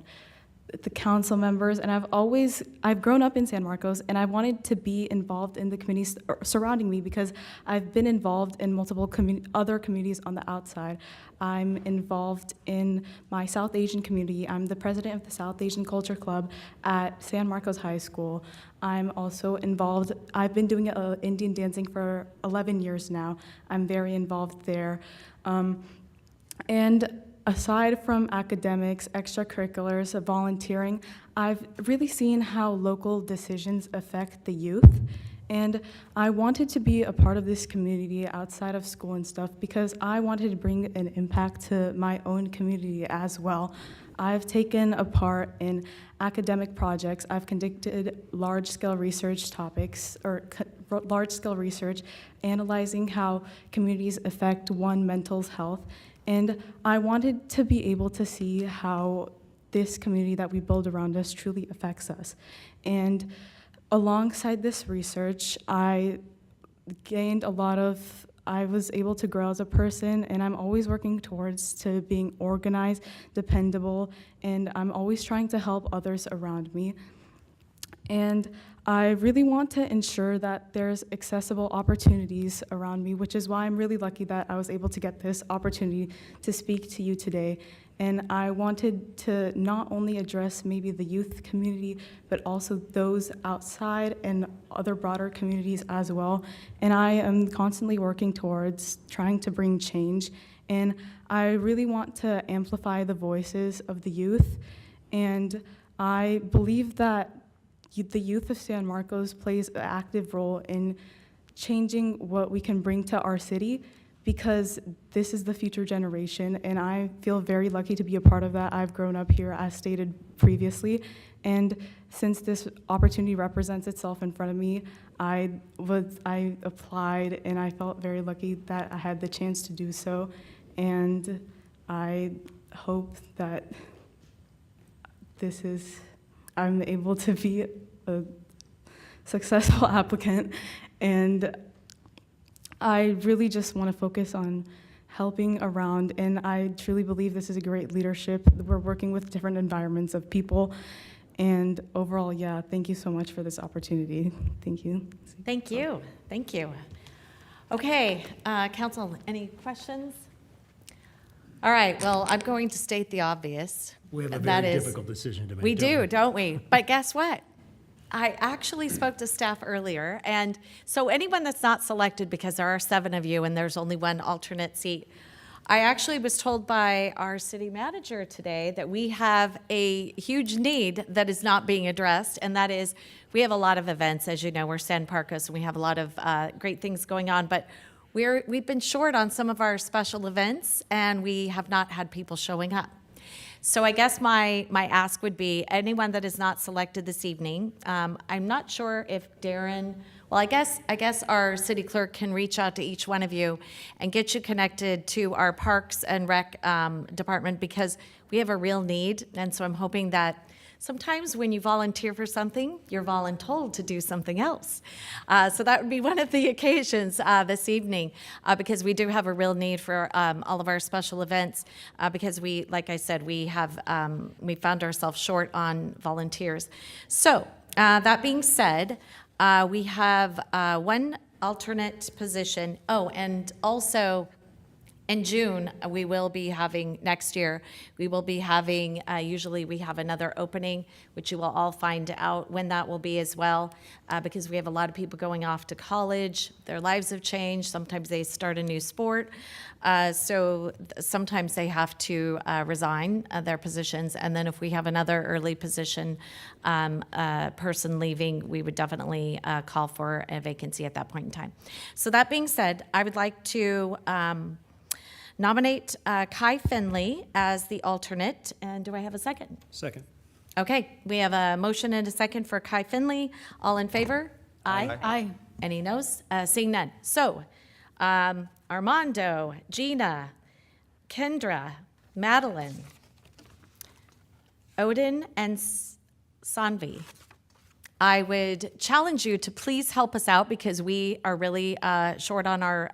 Speaker 17: the council members, and I've grown up in San Marcos, and I wanted to be involved in the communities surrounding me because I've been involved in multiple other communities on the outside. I'm involved in my South Asian community. I'm the president of the South Asian Culture Club at San Marcos High School. I'm also involved, I've been doing Indian dancing for 11 years now. I'm very involved there. And aside from academics, extracurriculars, volunteering, I've really seen how local decisions affect the youth. And I wanted to be a part of this community outside of school and stuff because I wanted to bring an impact to my own community as well. I've taken a part in academic projects. I've conducted large-scale research topics, or large-scale research, analyzing how communities affect one mental health. And I wanted to be able to see how this community that we build around us truly affects us. And alongside this research, I was able to grow as a person, and I'm always working towards to being organized, dependable, and I'm always trying to help others around me. And I really want to ensure that there's accessible opportunities around me, which is why I'm really lucky that I was able to get this opportunity to speak to you today. And I wanted to not only address maybe the youth community, but also those outside and other broader communities as well. And I am constantly working towards trying to bring change. And I really want to amplify the voices of the youth. And I believe that the youth of San Marcos plays an active role in changing what we can bring to our city, because this is the future generation, and I feel very lucky to be a part of that. I've grown up here, as stated previously, and since this opportunity represents itself in front of me, I applied, and I felt very lucky that I had the chance to do so, and I hope that I'm able to be a successful applicant, and I really just want to focus on helping around, and I truly believe this is a great leadership. We're working with different environments of people, and overall, yeah, thank you so much for this opportunity. Thank you.
Speaker 1: Thank you. Thank you. Okay, council, any questions? All right, well, I'm going to state the obvious.
Speaker 18: We have a very difficult decision to make.
Speaker 1: We do, don't we? But guess what? I actually spoke to staff earlier, and so anyone that's not selected, because there are 7 of you and there's only 1 alternate seat, I actually was told by our city manager today that we have a huge need that is not being addressed, and that is we have a lot of events. As you know, we're San Marcos, and we have a lot of great things going on, but we've been short on some of our special events, and we have not had people showing up. So I guess my ask would be, anyone that is not selected this evening, I'm not sure if Darren, well, I guess our city clerk can reach out to each one of you and get you connected to our Parks and Rec department, because we have a real need. And so I'm hoping that sometimes when you volunteer for something, you're voluntold to do something else. So that would be one of the occasions this evening, because we do have a real need for all of our special events, because we, like I said, we found ourselves short on volunteers. So that being said, we have one alternate position. Oh, and also, in June, we will be having, next year, we will be having, usually we have another opening, which you will all find out when that will be as well, because we have a lot of people going off to college. Their lives have changed. Sometimes they start a new sport. So sometimes they have to resign their positions. And then if we have another early position person leaving, we would definitely call for a vacancy at that point in time. So that being said, I would like to nominate Kai Finley as the alternate. And do I have a second?
Speaker 18: Second.
Speaker 1: Okay, we have a motion and a second for Kai Finley. All in favor? Aye.
Speaker 5: Aye.
Speaker 1: Any noes? Seeing none. So, Armando, Gina, Kendra, Madeline, Odin, and Sanvi. I would challenge you to please help us out, because we are really short on our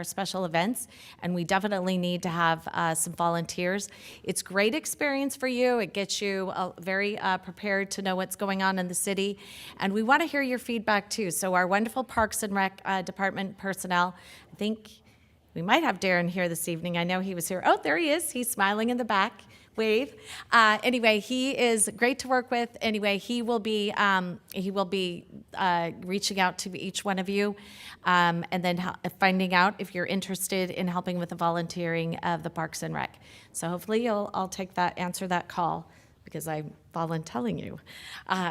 Speaker 1: special events, and we definitely need to have some volunteers. It's great experience for you. It gets you very prepared to know what's going on in the city, and we want to hear your feedback too. So our wonderful Parks and Rec department personnel, I think we might have Darren here this evening. I know he was here. Oh, there he is. He's smiling in the back. Wave. Anyway, he is great to work with. Anyway, he will be reaching out to each one of you, and then finding out if you're interested in helping with the volunteering of the Parks and Rec. So hopefully I'll answer that call, because I'm volunteering you.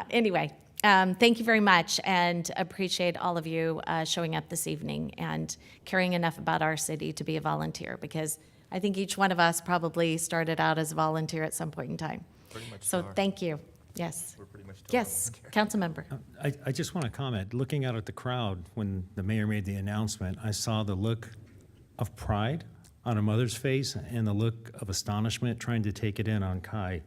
Speaker 1: Anyway, thank you very much, and appreciate all of you showing up this evening and caring enough about our city to be a volunteer, because I think each one of us probably started out as a volunteer at some point in time.
Speaker 8: Pretty much
Speaker 1: So
Speaker 8: still are.
Speaker 1: thank you. Yes.
Speaker 8: We're pretty much still
Speaker 1: Yes, council member.
Speaker 18: I just want to comment, looking out at the crowd when the mayor made the announcement, I saw the look of pride on a mother's face and the look of astonishment trying to take it in on Kai.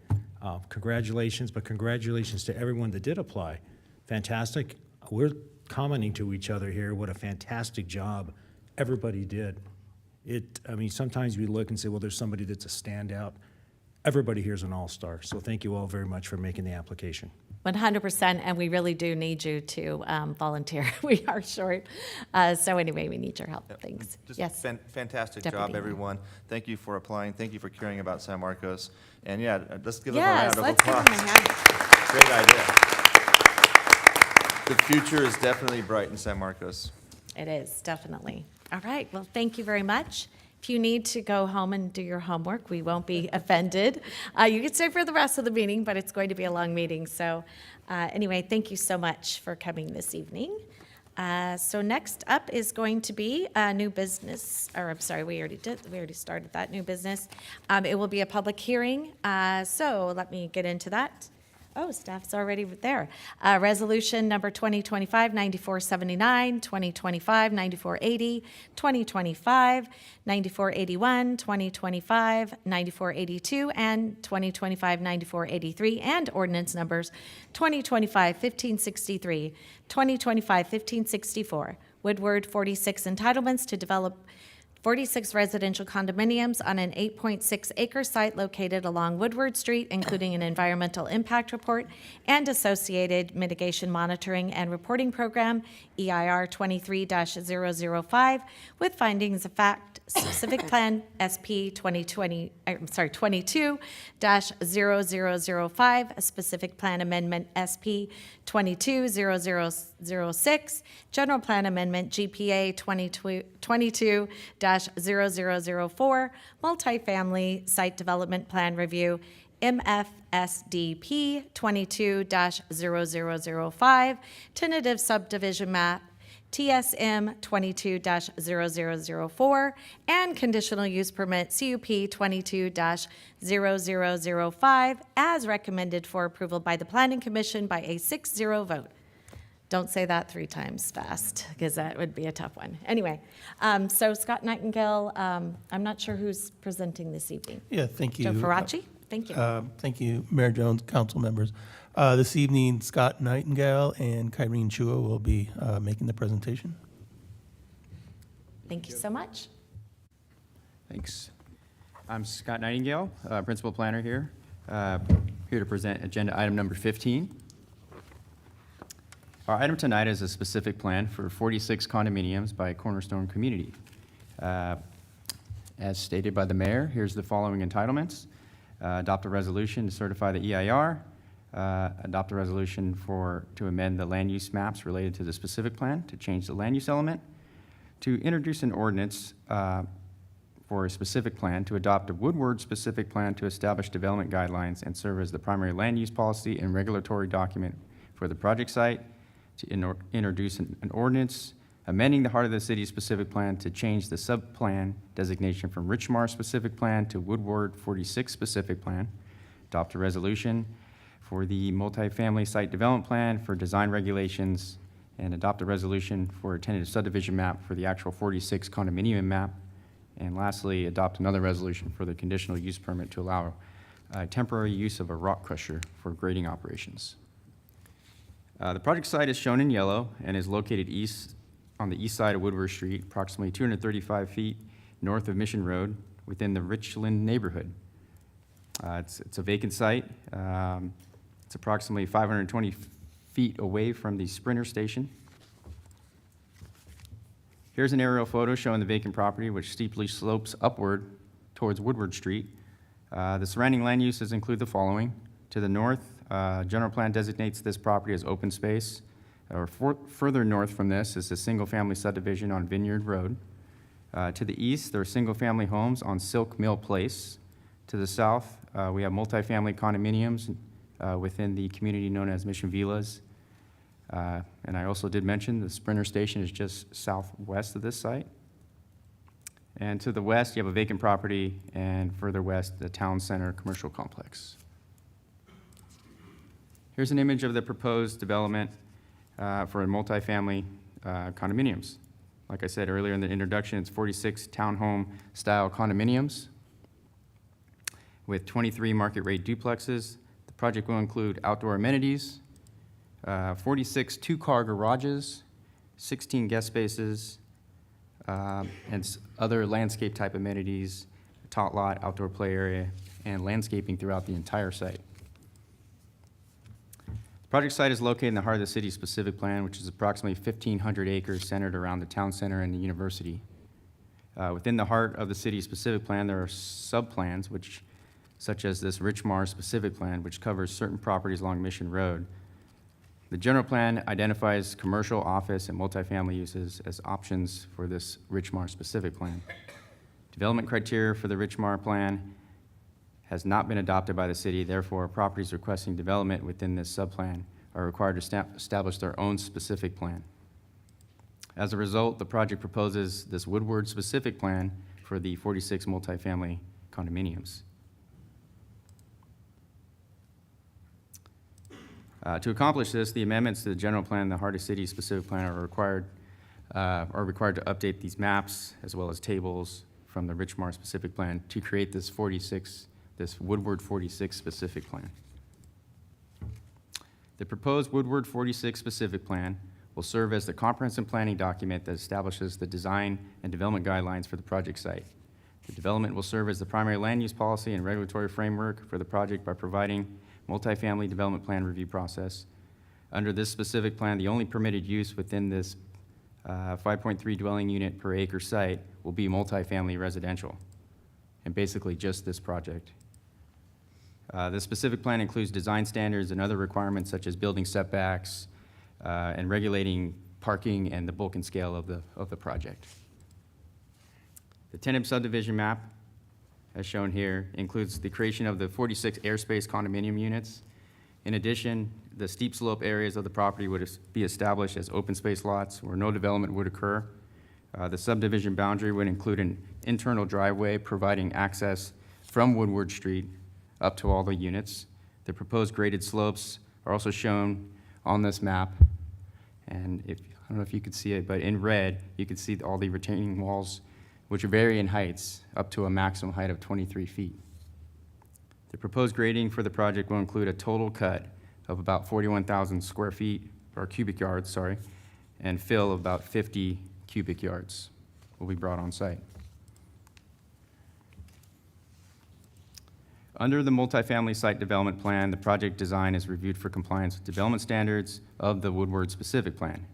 Speaker 18: Congratulations, but congratulations to everyone that did apply. Fantastic. We're commenting to each other here what a fantastic job everybody did. I mean, sometimes we look and say, well, there's somebody that's a standout. Everybody here is an all-star. So thank you all very much for making the application.
Speaker 1: 100%, and we really do need you to volunteer. We are short. So anyway, we need your help. Thanks.
Speaker 8: Just
Speaker 1: Yes.
Speaker 8: Fantastic
Speaker 1: Deputy
Speaker 8: job,
Speaker 1: Mayor.
Speaker 8: everyone. Thank you for applying. Thank you for caring about San Marcos. And yeah, let's give them a
Speaker 1: Yes,
Speaker 8: round of
Speaker 1: let's give
Speaker 8: applause.
Speaker 1: them a hand.
Speaker 8: Great idea. The future is definitely bright in San Marcos.
Speaker 1: It is, definitely. All right, well, thank you very much. If you need to go home and do your homework, we won't be offended. You can stay for the rest of the meeting, but it's going to be a long meeting. So anyway, thank you so much for coming this evening. So next up is going to be new business, or I'm sorry, we already started that, new business. It will be a public hearing, so let me get into that. Oh, staff's already there. Resolution number 2025-9479, 2025-9480, 2025-9481, 2025-9482, and 2025-9483, and ordinance numbers 2025-1563, 2025-1564. Woodward 46 entitlements to develop 46 residential condominiums on an 8.6 acre site located along Woodward Street, including an environmental impact report and associated mitigation monitoring and reporting program, EIR 23-005, with findings of fact, specific plan SP 22-0005, a specific plan amendment SP 22-0006, general plan amendment GPA 22-0004, multifamily site development plan review MFSDP 22-0005, tentative subdivision map TSM 22-0004, and conditional use permit CUP 22-0005 as recommended for approval by the Planning Commission by a 6-0 vote. Don't say that 3 times fast, because that would be a tough one. Anyway, so Scott Nightingale, I'm not sure who's presenting this evening.
Speaker 19: Yeah, thank you.
Speaker 1: Joe Faraci? Thank you.
Speaker 19: Thank you, Mayor Jones, council members. This evening, Scott Nightingale and Kyrene Chua will be making the presentation.
Speaker 1: Thank you so much.
Speaker 20: Thanks. I'm Scott Nightingale, Principal Planner here, here to present agenda item number 15. Our item tonight is a specific plan for 46 condominiums by Cornerstone Community. As stated by the mayor, here's the following entitlements. Adopt a resolution to certify the EIR, adopt a resolution to amend the land use maps related to the specific plan, to change the land use element, to introduce an ordinance for a specific plan, to adopt a Woodward specific plan to establish development guidelines and serve as the primary land use policy and regulatory document for the project site, to introduce an ordinance amending the Heart of the City specific plan to change the sub-plan designation from Richmar specific plan to Woodward 46 specific plan, adopt a resolution for the multifamily site development plan for design regulations, and adopt a resolution for a tentative subdivision map for the actual 46 condominium map, and lastly, adopt another resolution for the conditional use permit to allow temporary use of a rock crusher for grading operations. The project site is shown in yellow and is located on the east side of Woodward Street, approximately 235 feet north of Mission Road within the Richland neighborhood. It's a vacant site. It's approximately 520 feet away from the Sprinter station. Here's an aerial photo showing the vacant property, which steeply slopes upward towards Woodward Street. The surrounding land uses include the following. To the north, general plan designates this property as open space. Further north from this is a single-family subdivision on Vineyard Road. To the east, there are single-family homes on Silk Mill Place. To the south, we have multifamily condominiums within the community known as Mission Villas. And I also did mention the Sprinter Station is just southwest of this site. And to the west, you have a vacant property, and further west, the Town Center Commercial Complex. Here's an image of the proposed development for multifamily condominiums. Like I said earlier in the introduction, it's 46 townhome-style condominiums with 23 market-rate duplexes. The project will include outdoor amenities, 46 two-car garages, 16 guest spaces, and other landscape-type amenities, tot lot, outdoor play area, and landscaping throughout the entire site. The project site is located in the heart of the city's specific plan, which is approximately 1,500 acres centered around the town center and the university. Within the heart of the city's specific plan, there are sub-plans, such as this Richmar specific plan, which covers certain properties along Mission Road. The general plan identifies commercial, office, and multifamily uses as options for this Richmar specific plan. Development criteria for the Richmar plan has not been adopted by the city. Therefore, properties requesting development within this subplan are required to establish their own specific plan. As a result, the project proposes this Woodward specific plan for the 46 multifamily condominiums. To accomplish this, the amendments to the general plan and the Heart of City specific plan are required to update these maps as well as tables from the Richmar specific plan to create this Woodward 46 specific plan. The proposed Woodward 46 specific plan will serve as the comprehensive planning document that establishes the design and development guidelines for the project site. The development will serve as the primary land use policy and regulatory framework for the project by providing multifamily development plan review process. Under this specific plan, the only permitted use within this 5.3 dwelling unit per acre site will be multifamily residential, and basically just this project. The specific plan includes design standards and other requirements such as building setbacks and regulating parking and the bulk and scale of the project. The tentative subdivision map, as shown here, includes the creation of the 46 airspace condominium units In addition, the steep slope areas of the property would be established as open space lots where no development would occur. The subdivision boundary would include an internal driveway providing access from Woodward Street up to all the units. The proposed graded slopes are also shown on this map. And I don't know if you could see it, but in red, you can see all the retaining walls, which vary in heights up to a maximum height of 23 feet. The proposed grading for the project will include a total cut of about 41,000 square feet, or cubic yards, sorry, and fill of about 50 cubic yards will be brought on site. Under the multifamily site development plan, the project design is reviewed for compliance with development standards of the Woodward specific plan.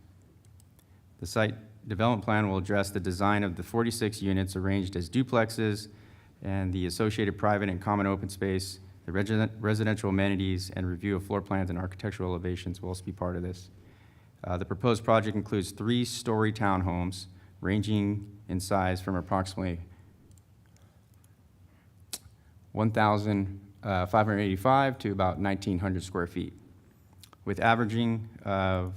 Speaker 20: The site development plan will address the design of the 46 units arranged as duplexes and the associated private and common open space, the residential amenities, and review of floor plans and architectural elevations will also be part of this. The proposed project includes 3-story townhomes ranging in size from approximately 1,585 to about 1,900 square feet, with averaging of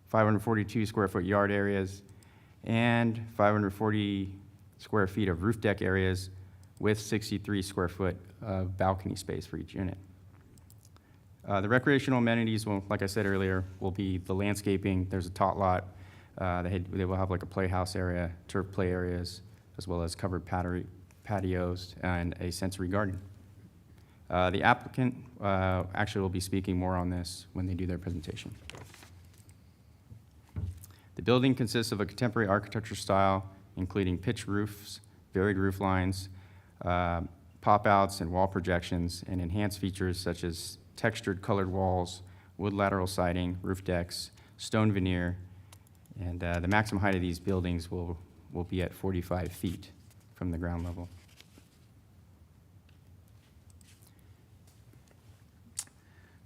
Speaker 20: 542 square foot yard areas and 540 square feet of roof deck areas with 63 square foot of balcony space for each unit. The recreational amenities will, like I said earlier, will be the landscaping. There's a tot lot. They will have like a playhouse area, turf play areas, as well as covered patios and a sensory garden. The applicant actually will be speaking more on this when they do their presentation. The building consists of a contemporary architecture style, including pitched roofs, varied roof lines, pop-outs and wall projections, and enhanced features such as textured colored walls, wood lateral siding, roof decks, stone veneer, and the maximum height of these buildings will be at 45 feet from the ground level.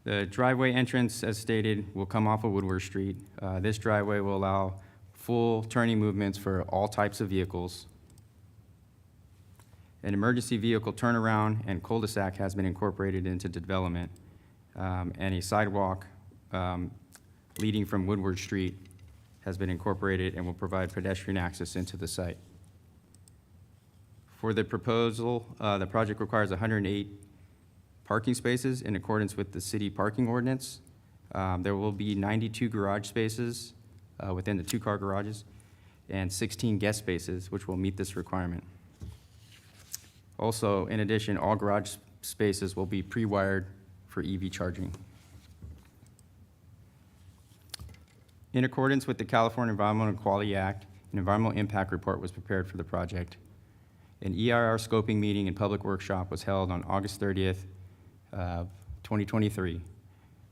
Speaker 20: The driveway entrance, as stated, will come off of Woodward Street. This driveway will allow full turning movements for all types of vehicles. An emergency vehicle turnaround and cul-de-sac has been incorporated into development, and a sidewalk leading from Woodward Street has been incorporated and will provide pedestrian access into the site. For the proposal, the project requires 108 parking spaces in accordance with the city parking ordinance. There will be 92 garage spaces within the 2-car garages and 16 guest spaces, which will meet this requirement. Also, in addition, all garage spaces will be pre-wired for EV charging. In accordance with the California Environmental Quality Act, an environmental impact report was prepared for the project. An EIR scoping meeting and public workshop was held on August 30th, 2023.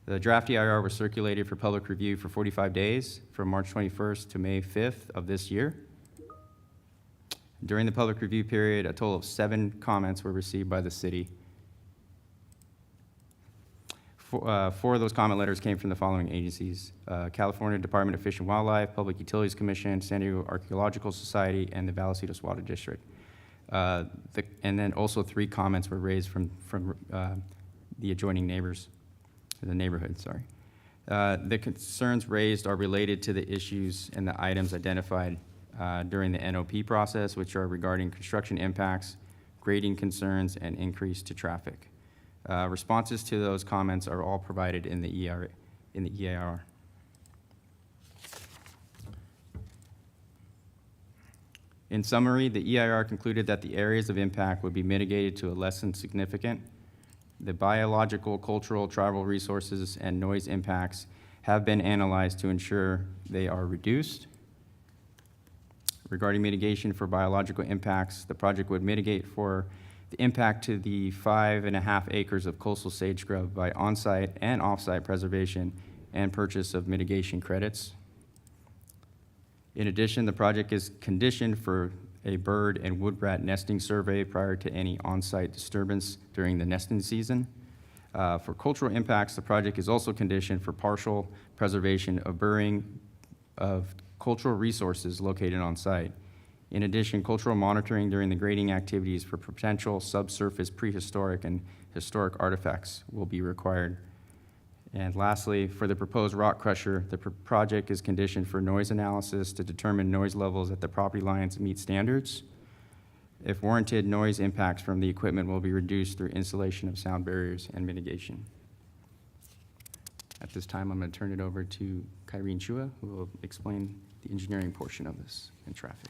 Speaker 20: The draft EIR was circulated for public review for 45 days from March 21st to May 5th of this year. During the public review period, a total of 7 comments were received by the city. 4 of those comment letters came from the following agencies: California Department of Fish and Wildlife, Public Utilities Commission, San Diego Archaeological Society, and the Vallecito Water District. And then also 3 comments were raised from the adjoining neighbors, the neighborhood, sorry. The concerns raised are related to the issues and the items identified during the NOP process, which are regarding construction impacts, grading concerns, and increase to traffic. Responses to those comments are all provided in the EIR. In summary, the EIR concluded that the areas of impact would be mitigated to a less than significant. The biological, cultural, tribal resources, and noise impacts have been analyzed to ensure they are reduced. Regarding mitigation for biological impacts, the project would mitigate for the impact to the 5.5 acres of coastal sage scrub by on-site and off-site preservation and purchase of mitigation credits. In addition, the project is conditioned for a bird and wood rat nesting survey prior to any on-site disturbance during the nesting season. For cultural impacts, the project is also conditioned for partial preservation of burring of cultural resources located on site, In addition, cultural monitoring during the grading activities for potential subsurface prehistoric and historic artifacts will be required. And lastly, for the proposed rock crusher, the project is conditioned for noise analysis to determine noise levels at the property lines meet standards. If warranted, noise impacts from the equipment will be reduced through installation of sound barriers and mitigation. At this time, I'm going to turn it over to Kyrene Chua, who will explain the engineering portion of this and traffic.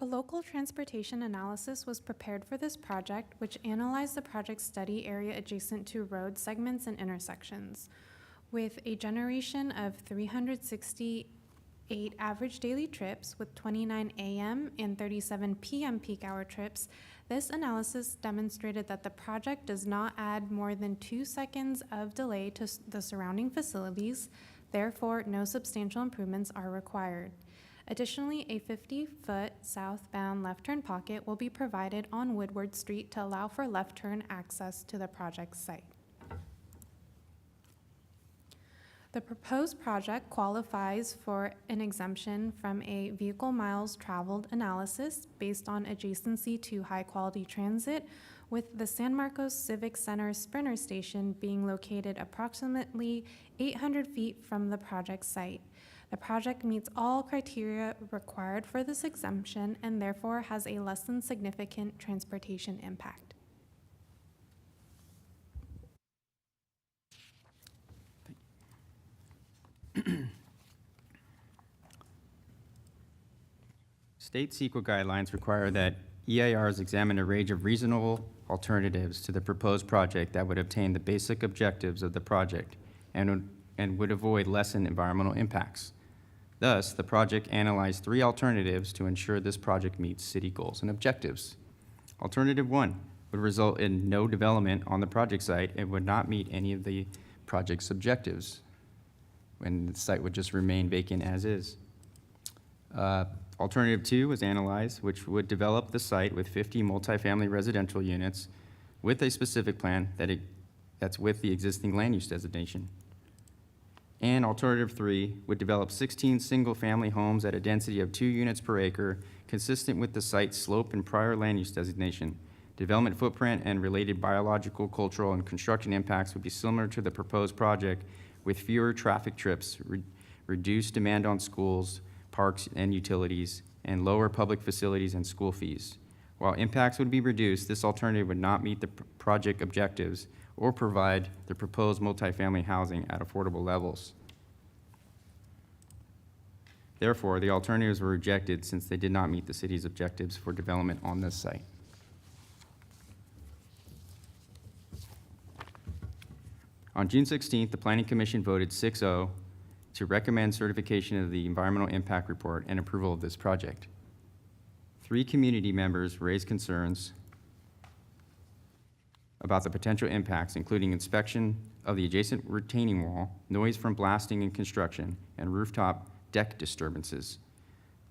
Speaker 21: A local transportation analysis was prepared for this project, which analyzed the project's study area adjacent to road segments and intersections. With a generation of 368 average daily trips with 29 a.m. and 37 p.m. peak hour trips, this analysis demonstrated that the project does not add more than 2 seconds of delay to the surrounding facilities. Therefore, no substantial improvements are required. Additionally, a 50-foot southbound left turn pocket will be provided on Woodward Street to allow for left turn access to the project site. The proposed project qualifies for an exemption from a vehicle miles traveled analysis based on adjacency to high-quality transit, with the San Marcos Civic Center Sprinter Station being located approximately 800 feet from the project site. The project meets all criteria required for this exemption and therefore has a less than significant transportation impact.
Speaker 20: State CEQA guidelines require that EIRs examine a range of reasonable alternatives to the proposed project that would obtain the basic objectives of the project and would avoid lessened environmental impacts. Thus, the project analyzed 3 alternatives to ensure this project meets city goals and objectives. Alternative 1 would result in no development on the project site and would not meet any of the project's objectives, and the site would just remain vacant as is. Alternative 2 was analyzed, which would develop the site with 50 multifamily residential units with a specific plan that's with the existing land use designation. And alternative 3 would develop 16 single-family homes at a density of 2 units per acre, consistent with the site's slope and prior land use designation. Development footprint and related biological, cultural, and construction impacts would be similar to the proposed project, with fewer traffic trips, reduced demand on schools, parks, and utilities, and lower public facilities and school fees. While impacts would be reduced, this alternative would not meet the project objectives or provide the proposed multifamily housing at affordable levels. Therefore, the alternatives were rejected since they did not meet the city's objectives for development on this site. On June 16th, the Planning Commission voted 6-0 to recommend certification of the environmental impact report and approval of this project. 3 community members raised concerns about the potential impacts, including inspection of the adjacent retaining wall, noise from blasting and construction, and rooftop deck disturbances.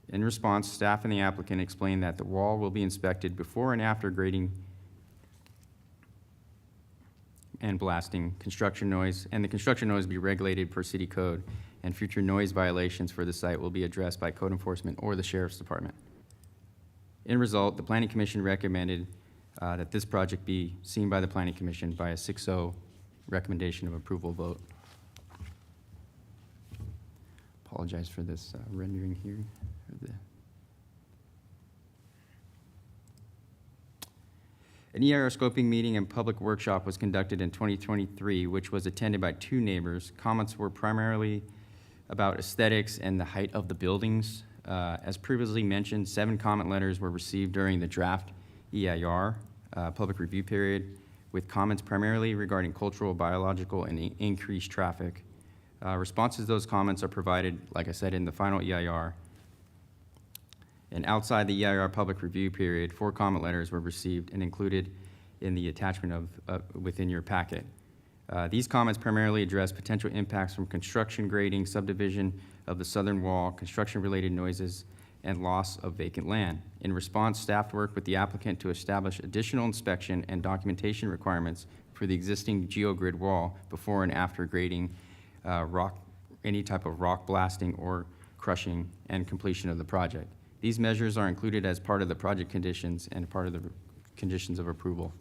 Speaker 20: In response, staff and the applicant explained that the wall will be inspected before and after grading and blasting, construction noise, and the construction noise will be regulated per city code, and future noise violations for the site will be addressed by code enforcement or the sheriff's department. In result, the Planning Commission recommended that this project be seen by the Planning Commission by a 6-0 recommendation of approval vote. Apologize for this rendering here. An EIR scoping meeting and public workshop was conducted in 2023, which was attended by 2 neighbors. Comments were primarily about aesthetics and the height of the buildings. As previously mentioned, 7 comment letters were received during the draft EIR public review period, with comments primarily regarding cultural, biological, and increased traffic. Responses to those comments are provided, like I said, in the final EIR. And outside the EIR public review period, 4 comment letters were received and included in the attachment within your packet. These comments primarily address potential impacts from construction, grading, subdivision of the southern wall, construction-related noises, and loss of vacant land. In response, staff worked with the applicant to establish additional inspection and documentation requirements for the existing geogrid wall before and after grading any type of rock blasting or crushing and completion of the project. These measures are included as part of the project conditions and part of the conditions of approval.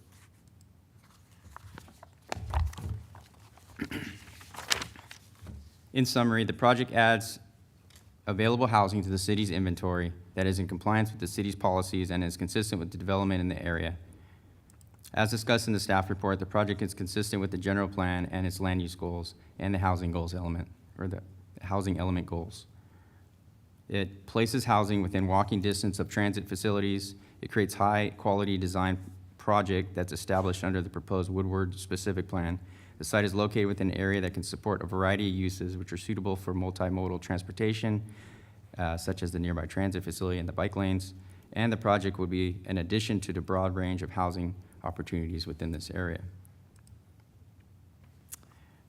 Speaker 20: In summary, the project adds available housing to the city's inventory that is in compliance with the city's policies and is consistent with the development in the area. As discussed in the staff report, the project is consistent with the general plan and its land use goals and the housing goals element, or the housing element goals. It places housing within walking distance of transit facilities. It creates high-quality design project that's established under the proposed Woodward specific plan. The site is located within an area that can support a variety of uses which are suitable for multimodal transportation, such as the nearby transit facility and the bike lanes. And the project would be an addition to the broad range of housing opportunities within this area.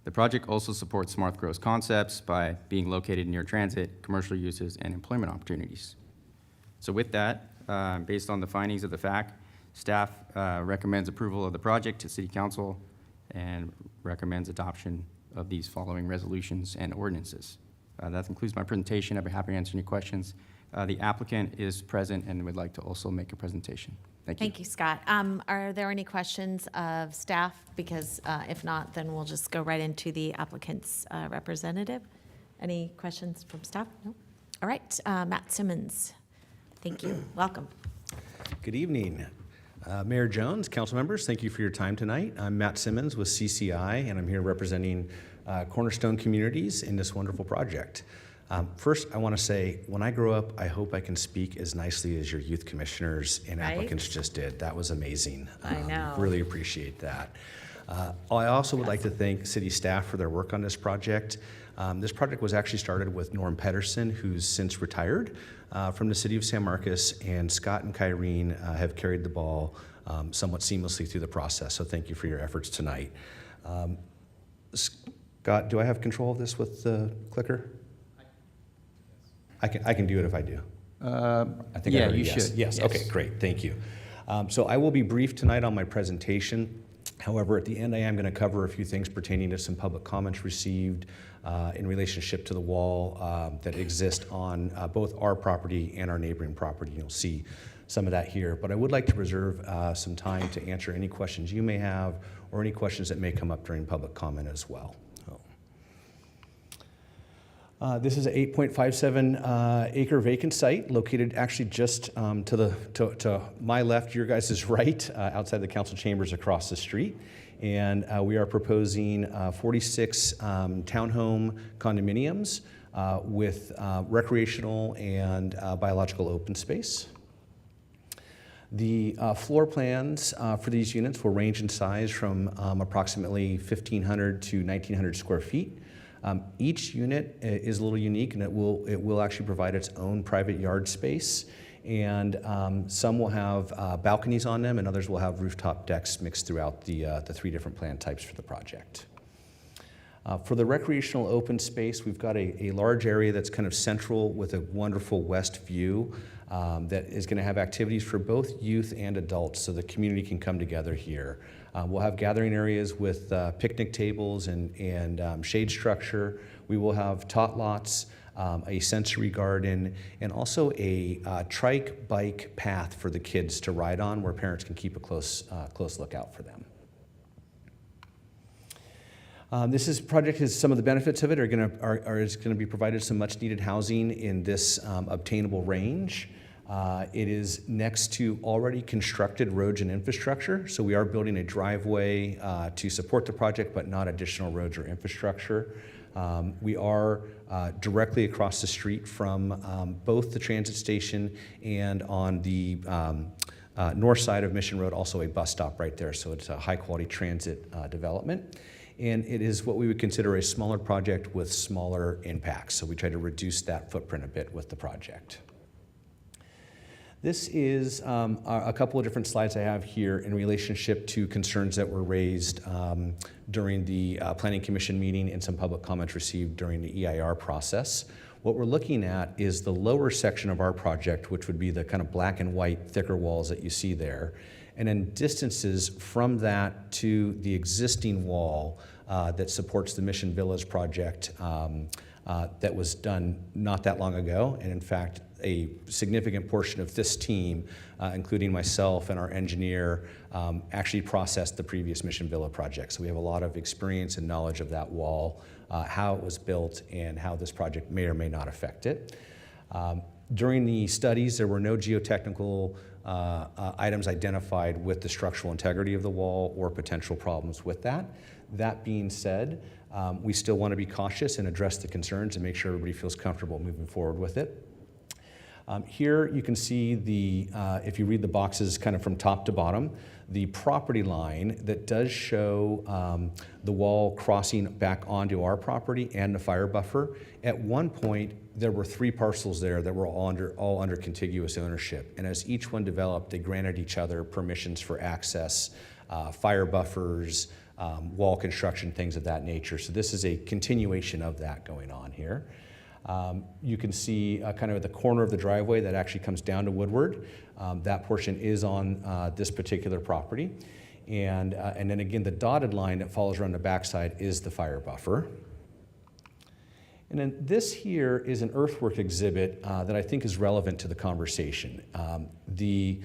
Speaker 20: The project also supports smart growth concepts by being located near transit, commercial uses, and employment opportunities. So with that, based on the findings of the FAC, staff recommends approval of the project to City Council and recommends adoption of these following resolutions and ordinances. That concludes my presentation. I'd be happy to answer any questions. The applicant is present and would like to also make a presentation. Thank you.
Speaker 1: Thank you, Scott. Are there any questions of staff? Because if not, then we'll just go right into the applicant's representative. Any questions from staff? No? All right, Matt Simmons. Thank you. Welcome.
Speaker 2: Good evening. Mayor Jones, council members, thank you for your time tonight. I'm Matt Simmons with CCI, and I'm here representing Cornerstone Communities in this wonderful project. First, I want to say, when I grow up, I hope I can speak as nicely as your youth commissioners and applicants just did. That was amazing.
Speaker 1: I know.
Speaker 2: Really appreciate that. I also would like to thank city staff for their work on this project. This project was actually started with Norm Pedersen, who's since retired from the city of San Marcos, and Scott and Kyrene have carried the ball somewhat seamlessly through the process, so thank you for your efforts tonight. Scott, do I have control of this with the clicker? I can do it if I do. I think
Speaker 20: yeah,
Speaker 2: I
Speaker 20: you
Speaker 2: yes.
Speaker 20: should.
Speaker 2: Yes, okay, great, thank you. So I will be brief tonight on my presentation. However, at the end, I am going to cover a few things pertaining to some public comments received in relationship to the wall that exist on both our property and our neighboring property. You'll see some of that here, but I would like to reserve some time to answer any questions you may have or any questions that may come up during public comment as well. This is an 8.57 acre vacant site located actually just to my left, your guys' right, outside the council chambers across the street. And we are proposing 46 townhome condominiums with recreational and biological open space. The floor plans for these units will range in size from approximately 1,500 to 1,900 square feet. Each unit is a little unique, and it will actually provide its own private yard space, and some will have balconies on them, and others will have rooftop decks mixed throughout the three different plan types for the project. For the recreational open space, we've got a large area that's kind of central with a wonderful west view that is going to have activities for both youth and adults, so the community can come together here. We'll have gathering areas with picnic tables and shade structure. We will have tot lots, a sensory garden, and also a trike bike path for the kids to ride on, where parents can keep a close lookout for them. This project has some of the benefits of it is going to be provided some much needed housing in this obtainable range. It is next to already constructed roads and infrastructure, so we are building a driveway to support the project, but not additional roads or infrastructure. We are directly across the street from both the transit station and on the north side of Mission Road, also a bus stop right there, so it's a high-quality transit development. And it is what we would consider a smaller project with smaller impacts, so we try to reduce that footprint a bit with the project. This is a couple of different slides I have here in relationship to concerns that were raised during the Planning Commission meeting and some public comments received during the EIR process. What we're looking at is the lower section of our project, which would be the kind of black and white thicker walls that you see there. And then distances from that to the existing wall that supports the Mission Villas project that was done not that long ago. And in fact, a significant portion of this team, including myself and our engineer, actually processed the previous Mission Villa project. So we have a lot of experience and knowledge of that wall, how it was built, and how this project may or may not affect it. During the studies, there were no geotechnical items identified with the structural integrity of the wall or potential problems with that. That being said, we still want to be cautious and address the concerns and make sure everybody feels comfortable moving forward with it. Here you can see the, if you read the boxes kind of from top to bottom, the property line that does show the wall crossing back onto our property and the fire buffer. At one point, there were 3 parcels there that were all under contiguous ownership. And as each one developed, they granted each other permissions for access, fire buffers, wall construction, things of that nature. So this is a continuation of that going on here. You can see kind of at the corner of the driveway that actually comes down to Woodward. That portion is on this particular property. And then again, the dotted line that follows around the backside is the fire buffer. And then this here is an earthwork exhibit that I think is relevant to the conversation. The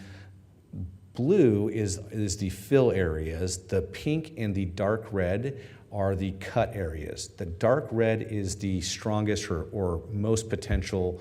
Speaker 2: blue is the fill areas. The pink and the dark red are the cut areas. The dark red is the strongest or most potential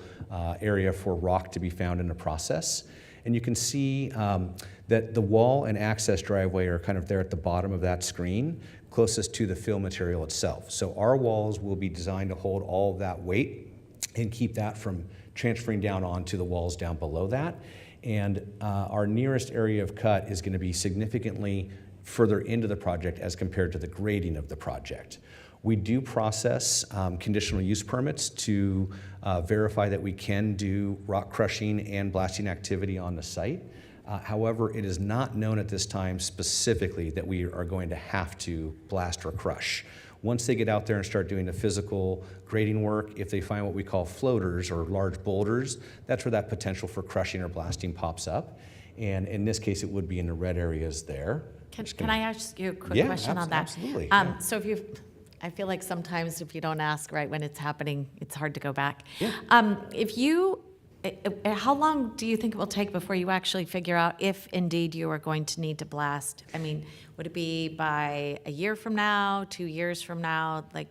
Speaker 2: area for rock to be found in the process. And you can see that the wall and access driveway are kind of there at the bottom of that screen, closest to the fill material itself. So our walls will be designed to hold all of that weight and keep that from transferring down onto the walls down below that. And our nearest area of cut is going to be significantly further into the project as compared to the grading of the project. We do process conditional use permits to verify that we can do rock crushing and blasting activity on the site. However, it is not known at this time specifically that we are going to have to blast or crush. Once they get out there and start doing the physical grading work, if they find what we call floaters or large boulders, that's where that potential for crushing or blasting pops up. And in this case, it would be in the red areas there.
Speaker 1: Can I ask you a quick question on that?
Speaker 2: Absolutely.
Speaker 1: So I feel like sometimes if you don't ask right when it's happening, it's hard to go back.
Speaker 2: Yeah.
Speaker 1: How long do you think it will take before you actually figure out if indeed you are going to need to blast? I mean, would it be by a year from now, 2 years from now? Like,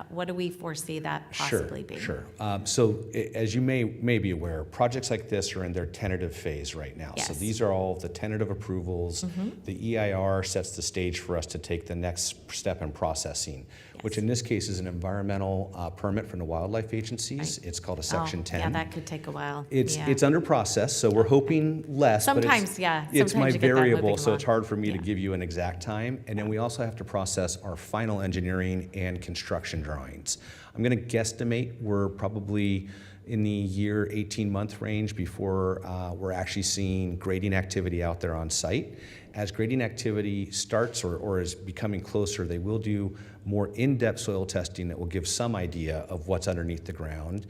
Speaker 1: what do we foresee that possibly being?
Speaker 2: Sure. So as you may be aware, projects like this are in their tentative phase right now.
Speaker 1: Yes.
Speaker 2: So these are all the tentative approvals. The EIR sets the stage for us to take the next step in processing, which in this case is an environmental permit from the wildlife agencies. It's called a Section 10.
Speaker 1: Yeah, that could take a while.
Speaker 2: It's under process, so we're hoping less.
Speaker 1: Sometimes,
Speaker 2: but
Speaker 1: sometimes
Speaker 2: it's my
Speaker 1: you get that
Speaker 2: variable,
Speaker 1: moving
Speaker 2: so it's
Speaker 1: along.
Speaker 2: hard for me to give you an exact time. And then we also have to process our final engineering and construction drawings. I'm going to guesstimate we're probably in the year 18-month range before we're actually seeing grading activity out there on site. As grading activity starts or is becoming closer, they will do more in-depth soil testing that will give some idea of what's underneath the ground.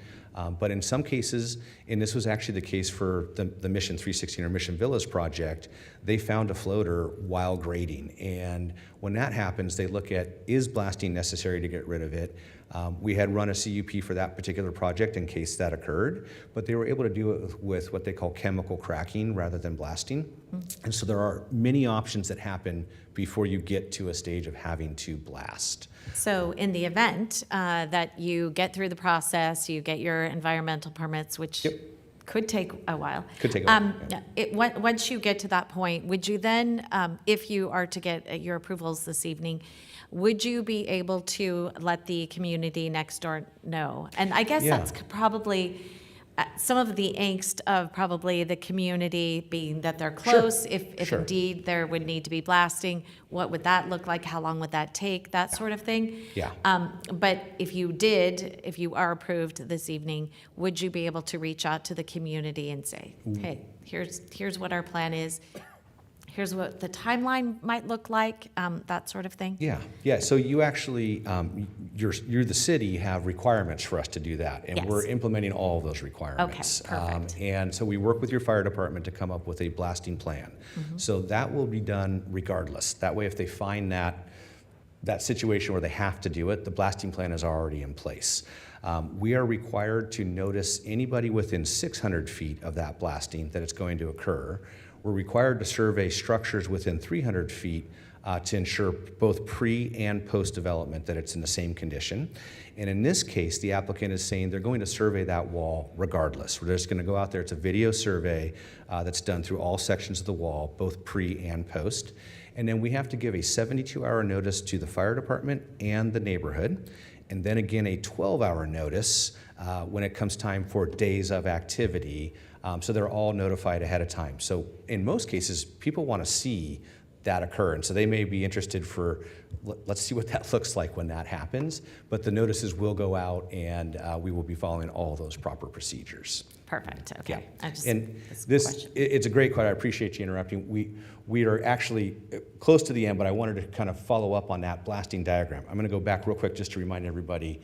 Speaker 2: But in some cases, and this was actually the case for the Mission 316 or Mission Villas project, they found a floater while grading. And when that happens, they look at, is blasting necessary to get rid of it? We had run a CUP for that particular project in case that occurred, but they were able to do it with what they call chemical cracking rather than blasting. And so there are many options that happen before you get to a stage of having to blast.
Speaker 1: So in the event that you get through the process, you get your environmental permits, which could take a while.
Speaker 2: Could take a while,
Speaker 1: Once you get to that point, would you then, if you are to get your approvals this evening, would you be able to let the community next door know? And I guess that's probably some of the angst of probably the community being that they're close. If indeed there would need to be blasting, what would that look like? How long would that take? That sort of thing.
Speaker 2: Yeah.
Speaker 1: But if you are approved this evening, would you be able to reach out to the community and say, hey, here's what our plan is. Here's what the timeline might look like, that sort of thing?
Speaker 2: Yeah. So you actually, you're the city, have requirements for us to do that, and we're implementing all of those requirements.
Speaker 1: Okay, perfect.
Speaker 2: And so we work with your fire department to come up with a blasting plan. So that will be done regardless. That way, if they find that that situation where they have to do it, the blasting plan is already in place. We are required to notice anybody within 600 feet of that blasting that it's going to occur. We're required to survey structures within 300 feet to ensure both pre and post development that it's in the same condition. And in this case, the applicant is saying they're going to survey that wall regardless. We're just going to go out there. It's a video survey that's done through all sections of the wall, both pre and post. And then we have to give a 72-hour notice to the fire department and the neighborhood. And then again, a 12-hour notice when it comes time for days of activity. So they're all notified ahead of time. So in most cases, people want to see that occur. And so they may be interested for, let's see what that looks like when that happens. But the notices will go out, and we will be following all those proper procedures.
Speaker 1: Perfect, okay.
Speaker 2: Yeah. It's a great question. I appreciate you interrupting. We are actually close to the end, but I wanted to kind of follow up on that blasting diagram. I'm going to go back real quick just to remind everybody.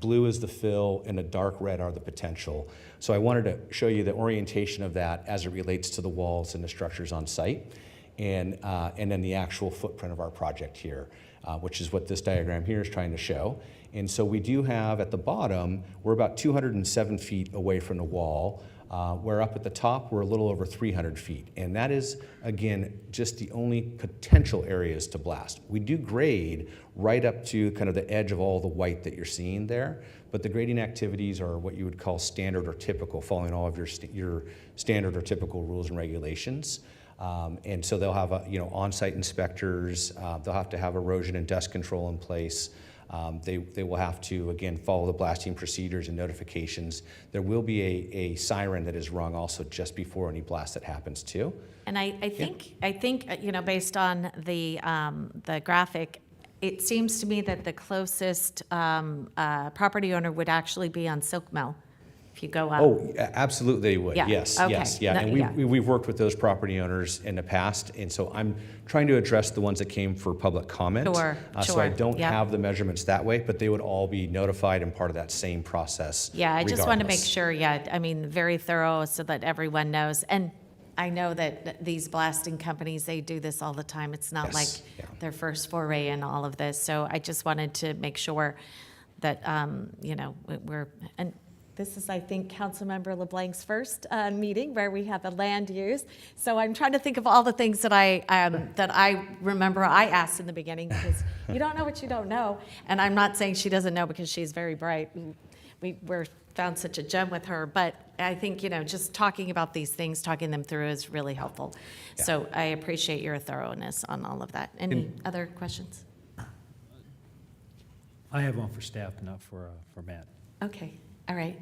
Speaker 2: Blue is the fill, and the dark red are the potential. So I wanted to show you the orientation of that as it relates to the walls and the structures on site, and then the actual footprint of our project here, which is what this diagram here is trying to show. And so we do have at the bottom, we're about 207 feet away from the wall, where up at the top, we're a little over 300 feet. And that is, again, just the only potential areas to blast. We do grade right up to kind of the edge of all the white that you're seeing there, but the grading activities are what you would call standard or typical, following all of your standard or typical rules and regulations. And so they'll have on-site inspectors, they'll have to have erosion and dust control in place. They will have to, again, follow the blasting procedures and notifications. There will be a siren that is rung also just before any blast that happens too.
Speaker 1: And I think based on the graphic, it seems to me that the closest property owner would actually be on Silk Mill. If you go up.
Speaker 2: Oh, absolutely they would.
Speaker 1: Yeah.
Speaker 2: Yes,
Speaker 1: Okay.
Speaker 2: yes, yeah.
Speaker 1: No,
Speaker 2: And
Speaker 1: yeah.
Speaker 2: we've worked with those property owners in the past, and so I'm trying to address the ones that came for public comment.
Speaker 1: Sure,
Speaker 2: So I
Speaker 1: sure.
Speaker 2: don't
Speaker 1: Yep.
Speaker 2: have the measurements that way, but they would all be notified and part of that same process.
Speaker 1: Yeah, I just want to make
Speaker 2: regardless.
Speaker 1: sure, very thorough so that everyone knows. And I know that these blasting companies, they do this all the time. It's not
Speaker 2: Yes,
Speaker 1: like their first foray in all of this. So I just wanted to make sure that, and this is, I think, Councilmember LeBlanc's first meeting where we have a land use. So I'm trying to think of all the things that I remember I asked in the beginning, because you don't know what you don't know. And I'm not saying she doesn't know, because she's very bright. We're found such a gem with her, but I think, just talking about these things, talking them through is really helpful.
Speaker 2: Yeah.
Speaker 1: So I appreciate your thoroughness on all of that. Any other questions?
Speaker 18: I have one for staff, not for Matt.
Speaker 1: Okay, all right.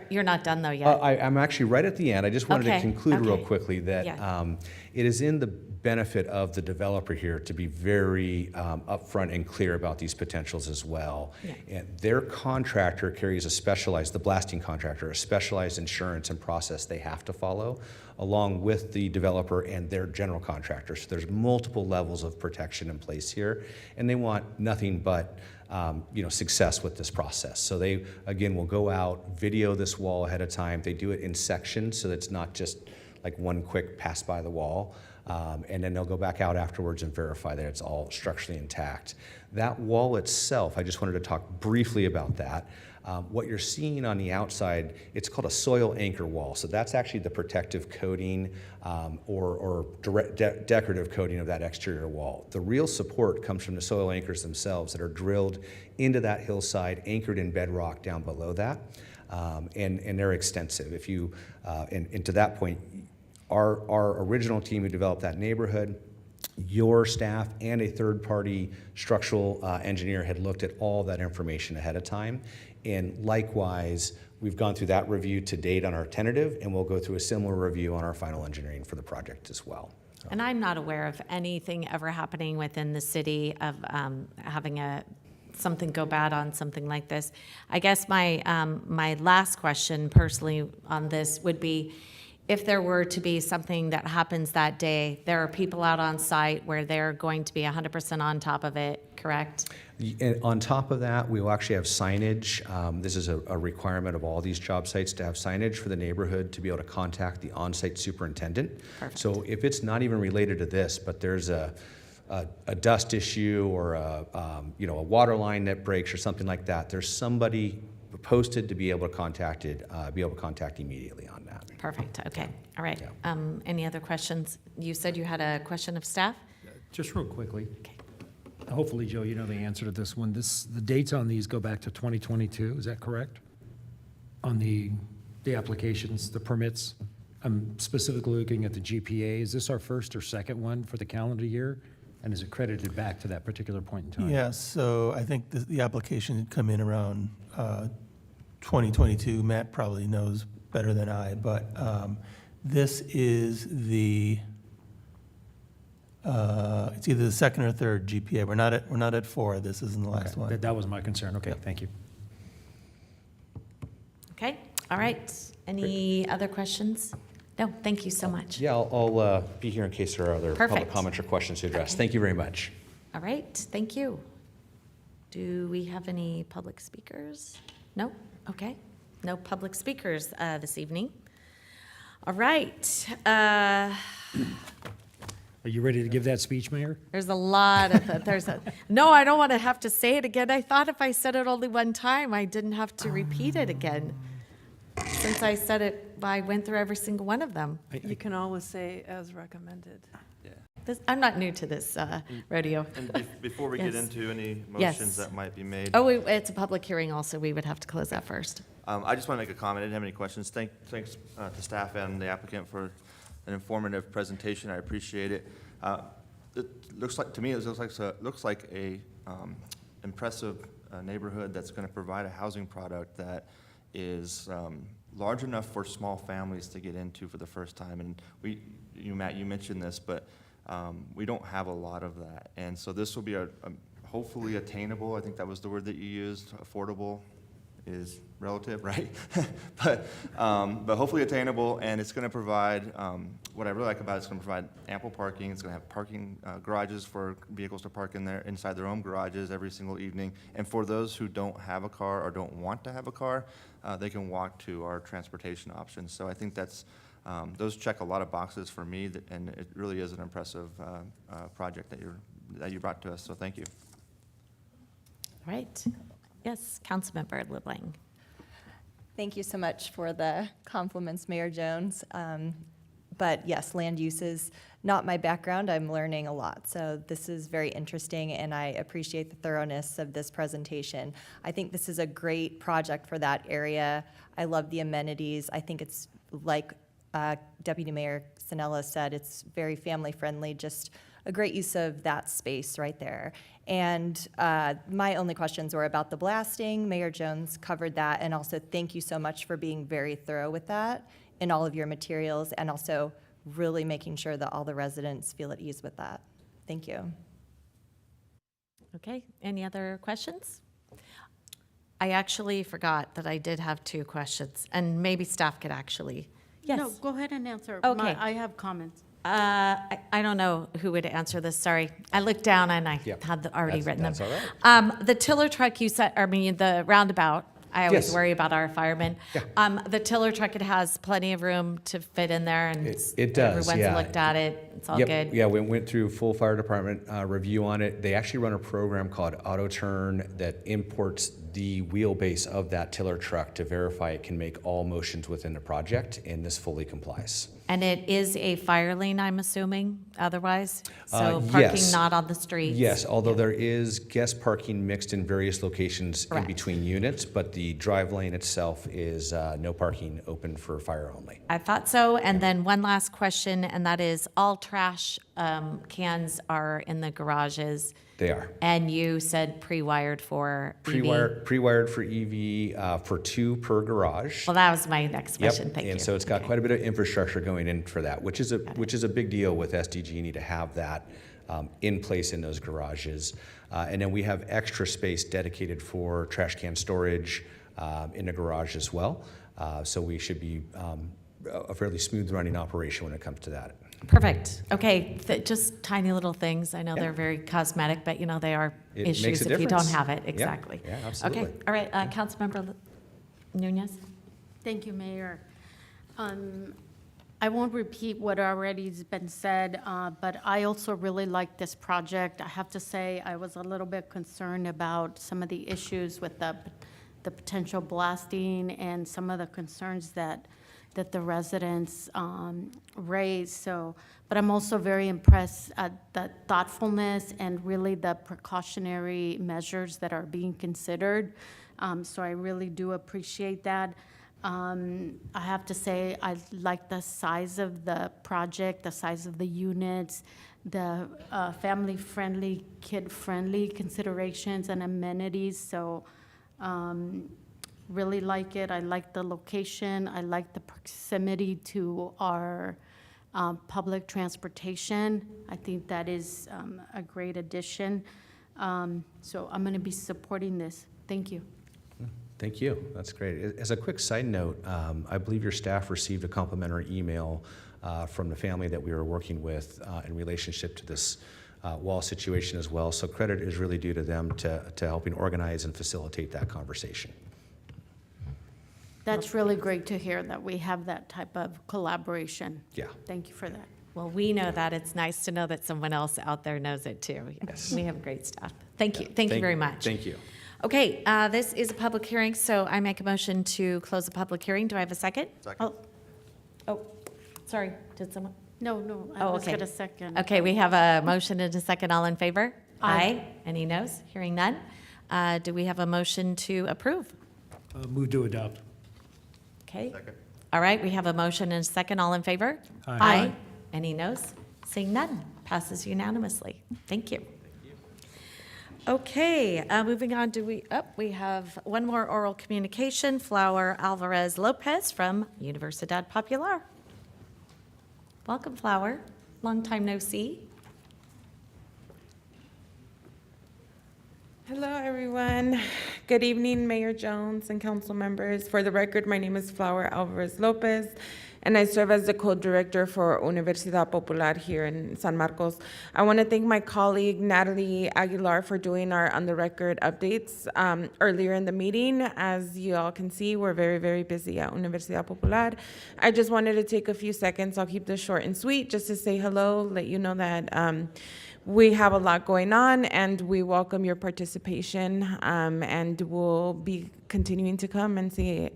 Speaker 1: You're not done though yet?
Speaker 2: I'm actually right at the end. I just wanted to
Speaker 1: Okay,
Speaker 2: conclude real
Speaker 1: okay.
Speaker 2: quickly that
Speaker 1: Yeah.
Speaker 2: it is in the benefit of the developer here to be very upfront and clear about these potentials as well.
Speaker 1: Yeah.
Speaker 2: And their contractor carries the blasting contractor, a specialized insurance and process they have to follow, along with the developer and their general contractor. So there's multiple levels of protection in place here, and they want nothing but success with this process. So they, again, will go out, video this wall ahead of time. They do it in sections, so that it's not just like one quick pass by the wall. And then they'll go back out afterwards and verify that it's all structurally intact. That wall itself, I just wanted to talk briefly about that. What you're seeing on the outside, it's called a soil anchor wall. So that's actually the protective coating or decorative coating of that exterior wall. The real support comes from the soil anchors themselves that are drilled into that hillside, anchored in bedrock down below that, and they're extensive. If you, and to that point, our original team who developed that neighborhood, your staff and a third-party structural engineer had looked at all that information ahead of time. And likewise, we've gone through that review to date on our tentative, and we'll go through a similar review on our final engineering for the project as well.
Speaker 1: And I'm not aware of anything ever happening within the city of having something go bad on something like this. I guess my last question personally on this would be, if there were to be something that happens that day, there are people out on site where they're going to be 100% on top of it, correct?
Speaker 2: And on top of that, we will actually have signage. This is a requirement of all these job sites to have signage for the neighborhood to be able to contact the on-site superintendent.
Speaker 1: Perfect.
Speaker 2: So if it's not even related to this, but there's a dust issue or a water line that breaks or something like that, there's somebody posted to be able to contact immediately on that.
Speaker 1: Perfect, okay, all right. Any other questions? You said you had a question of staff?
Speaker 18: Just real quickly. Hopefully, Joe, you know the answer to this one. The dates on these go back to 2022, is that correct? On the applications, the permits? I'm specifically looking at the GPA. Is this our first or second one for the calendar year? And is it credited back to that particular point in time?
Speaker 19: Yes, so I think the application had come in around 2022. Matt probably knows better than I, but this is it's either the second or third GPA. We're not at 4. This isn't the last one.
Speaker 18: That was my concern. Okay, thank you.
Speaker 1: Okay, all right. Any other questions? No, thank you so much.
Speaker 2: Yeah, I'll be here in case there are other public
Speaker 1: Perfect.
Speaker 2: comments or questions to address.
Speaker 1: Okay.
Speaker 2: Thank you very much.
Speaker 1: All right, thank you. Do we have any public speakers? No? Okay. No public speakers this evening. All right.
Speaker 18: Are you ready to give that speech, Mayor?
Speaker 1: There's a lot of, no, I don't want to have to say it again. I thought if I said it only one time, I didn't have to repeat it again. Since I said it, I went through every single one of them.
Speaker 4: You can always say as recommended.
Speaker 1: I'm not new to this rodeo.
Speaker 8: And before we get
Speaker 1: Yes.
Speaker 8: into any
Speaker 1: Yes.
Speaker 8: motions that might be made.
Speaker 1: Oh, it's a public hearing also. We would have to close that first.
Speaker 8: I just want to make a comment. I didn't have any questions. Thanks to staff and the applicant for an informative presentation. I appreciate it. It looks like, to me, it looks like a impressive neighborhood that's going to provide a housing product that is large enough for small families to get into for the first time. And Matt, you mentioned this, but we don't have a lot of that. And so this will be a hopefully attainable. I think that was the word that you used. Affordable is relative, right? but hopefully attainable, and it's going to provide, what I really like about it, it's going to provide ample parking. It's going to have parking garages for vehicles to park in there inside their own garages every single evening. And for those who don't have a car or don't want to have a car, they can walk to our transportation options. So I think that's those check a lot of boxes for me, and it really is an impressive project that you brought to us. So thank you.
Speaker 1: All right. Yes, Councilmember LeBlanc.
Speaker 7: Thank you so much for the compliments, Mayor Jones. But yes, land use is not my background. I'm learning a lot. So this is very interesting, and I appreciate the thoroughness of this presentation. I think this is a great project for that area. I love the amenities. I think it's like Deputy Mayor Sanella said, it's very family friendly, just a great use of that space right there. And my only questions were about the blasting. Mayor Jones covered that, and also thank you so much for being very thorough with that in all of your materials, and also really making sure that all the residents feel at ease with that. Thank you.
Speaker 1: Okay, any other questions? I actually forgot that I did have 2 questions, and maybe staff could actually. Yes.
Speaker 5: No, go ahead and answer.
Speaker 1: Okay.
Speaker 5: I have comments.
Speaker 1: I don't know who would answer this, sorry. I looked down and I had already written them.
Speaker 2: That's all right.
Speaker 1: The tiller truck you said, the roundabout, I always
Speaker 2: Yes.
Speaker 1: worry about our firemen. The tiller truck, it has plenty of room to fit in there, and
Speaker 2: It does,
Speaker 1: everyone's
Speaker 2: yeah.
Speaker 1: looked at it, it's all
Speaker 2: Yep,
Speaker 1: good.
Speaker 2: Yeah, we went through full fire department review on it. They actually run a program called Auto Turn that imports the wheelbase of that tiller truck to verify it can make all motions within the project, and this fully complies.
Speaker 1: And it is a fire lane, I'm assuming, otherwise? So parking
Speaker 2: Yes.
Speaker 1: not on the streets?
Speaker 2: Yes, although there is guest parking mixed in various locations in
Speaker 1: Correct.
Speaker 2: between units, but the drive lane itself is no parking, open for fire only.
Speaker 1: I thought so. And then one last question, and that is all trash cans are in the garages.
Speaker 2: They are.
Speaker 1: And you said pre-wired for EV?
Speaker 2: Pre-wired for EV for 2 per garage.
Speaker 1: Well, that was my next question.
Speaker 2: Yep.
Speaker 1: Thank you.
Speaker 2: And so it's got quite a bit of infrastructure going in for that, which is a big deal with SDG&E to have that in place in those garages. And then we have extra space dedicated for trash can storage in the garage as well. So we should be a fairly smooth running operation when it comes to that.
Speaker 1: Perfect. Okay, just tiny little things. I know they're very cosmetic, but they are
Speaker 2: It makes
Speaker 1: issues
Speaker 2: a
Speaker 1: if you don't
Speaker 2: difference.
Speaker 1: have it.
Speaker 2: Yeah.
Speaker 1: Exactly.
Speaker 2: Yeah, absolutely.
Speaker 1: Okay, all right, Councilmember Nunez?
Speaker 5: Thank you, Mayor. I won't repeat what already has been said, but I also really like this project. I have to say, I was a little bit concerned about some of the issues with the potential blasting and some of the concerns that the residents raised. So, but I'm also very impressed at the thoughtfulness and really the precautionary measures that are being considered. So I really do appreciate that. I have to say, I like the size of the project, the size of the units, the family-friendly, kid-friendly considerations and amenities. So really like it. I like the location. I like the proximity to our public transportation. I think that is a great addition. So I'm going to be supporting this. Thank you.
Speaker 2: Thank you. That's great. As a quick side note, I believe your staff received a complimentary email from the family that we were working with in relationship to this wall situation as well. So credit is really due to them to helping organize and facilitate that conversation.
Speaker 5: That's really great to hear that we have that type of collaboration.
Speaker 2: Yeah.
Speaker 5: Thank you for that.
Speaker 1: Well, we know that. It's nice to know that someone else out there knows it too.
Speaker 2: Yes.
Speaker 1: We have great staff. Thank you. Thank you very much.
Speaker 2: Thank you.
Speaker 1: Okay, this is a public hearing, so I make a motion to close the public hearing. Do I have a second?
Speaker 8: Second.
Speaker 1: Oh, sorry. Did someone?
Speaker 5: No, I was
Speaker 1: okay.
Speaker 5: going to second.
Speaker 1: Okay, we have a motion and a second. All in favor?
Speaker 5: Aye.
Speaker 1: Any noes? Hearing none. Do we have a motion to approve?
Speaker 18: Move to adopt.
Speaker 1: Okay.
Speaker 8: Second.
Speaker 1: All right, we have a motion and a second. All in favor?
Speaker 18: Aye.
Speaker 1: Any noes? Seeing none. Passes unanimously. Thank you. Okay, moving on, we have one more oral communication, Flower Alvarez Lopez from Universidad Popular. Welcome, Flower. Long time no see.
Speaker 6: Hello, everyone. Good evening, Mayor Jones and council members. For the record, my name is Flower Alvarez Lopez, and I serve as the co-director for Universidad Popular here in San Marcos. I want to thank my colleague Natalie Aguilar for doing our on-the-record updates earlier in the meeting. As you all can see, we're very, very busy at Universidad Popular. I just wanted to take a few seconds, I'll keep this short and sweet, just to say hello, let you know that we have a lot going on, and we welcome your participation, and we'll be continuing to come and see,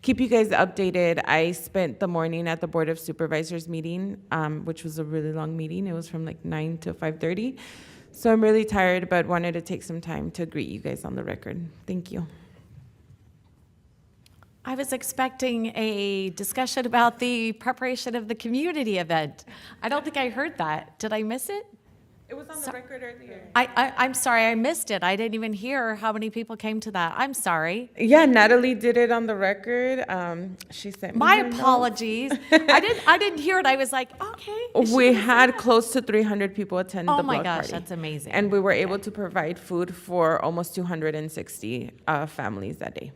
Speaker 6: keep you guys updated. I spent the morning at the Board of Supervisors meeting, which was a really long meeting. It was from like 9 to 5:30. So I'm really tired, but wanted to take some time to greet you guys on the record. Thank you.
Speaker 1: I was expecting a discussion about the preparation of the community event. I don't think I heard that. Did I miss it?
Speaker 6: It was on the record earlier.
Speaker 1: I'm sorry, I missed it. I didn't even hear how many people came to that. I'm sorry.
Speaker 6: Yeah, Natalie did it on the record. She sent me
Speaker 1: My
Speaker 6: her notes.
Speaker 1: apologies. I didn't hear it. I was like, okay.
Speaker 6: We had close to 300 people attend
Speaker 1: Oh
Speaker 6: the
Speaker 1: my
Speaker 6: block
Speaker 1: gosh,
Speaker 6: party.
Speaker 1: that's amazing.
Speaker 6: And we were able to provide food for almost 260 families that day.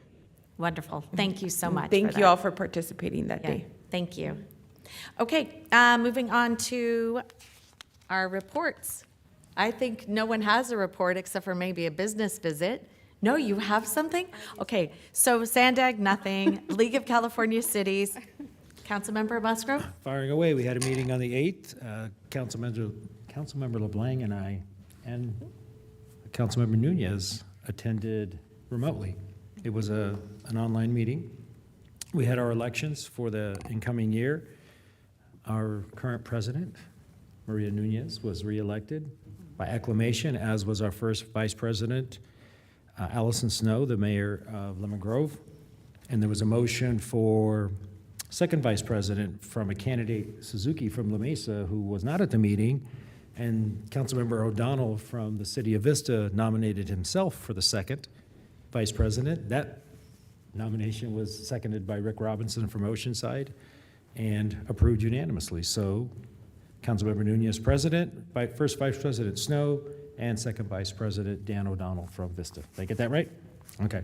Speaker 1: Wonderful. Thank you so much.
Speaker 6: Thank
Speaker 1: for
Speaker 6: you
Speaker 1: that.
Speaker 6: all for participating that day.
Speaker 1: Thank you. Okay, moving on to our reports. I think no one has a report except for maybe a business visit. No, you have something? Okay, so Sandag, nothing. League of California Cities. Councilmember Musgrove?
Speaker 18: Firing away, we had a meeting on the 8th. Councilmember LeBlanc and I and Councilmember Nunez attended remotely. It was an online meeting. We had our elections for the incoming year. Our current president, Maria Nunez, was reelected by acclamation, as was our first vice president, Allison Snow, the mayor of Lemon Grove. And there was a motion for second vice president from a candidate, Suzuki from La Mesa, who was not at the meeting. And Councilmember O'Donnell from the city of Vista nominated himself for the second vice president. That nomination was seconded by Rick Robinson from Oceanside and approved unanimously. So Councilmember Nunez president, first vice president Snow, and second vice president Dan O'Donnell from Vista. Did I get that right? Okay.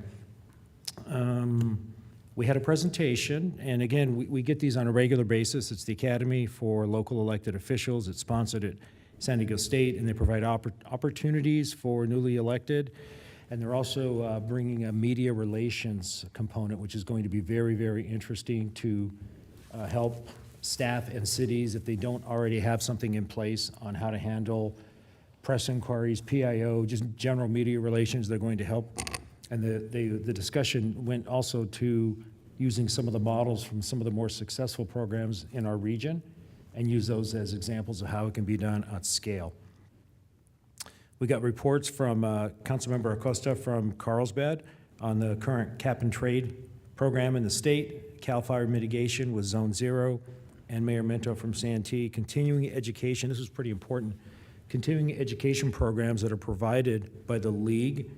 Speaker 18: We had a presentation, and again, we get these on a regular basis. It's the Academy for Local Elected Officials. It's sponsored at San Diego State, and they provide opportunities for newly elected. And they're also bringing a media relations component, which is going to be very, very interesting to help staff and cities, if they don't already have something in place on how to handle press inquiries, PIO, just general media relations, they're going to help. And the discussion went also to using some of the models from some of the more successful programs in our region and use those as examples of how it can be done at scale. We got reports from Councilmember Acosta from Carlsbad on the current cap and trade program in the state, CAL FIRE mitigation with Zone 0, and Mayor Minto from Santee. Continuing education, this is pretty important, continuing education programs that are provided by the League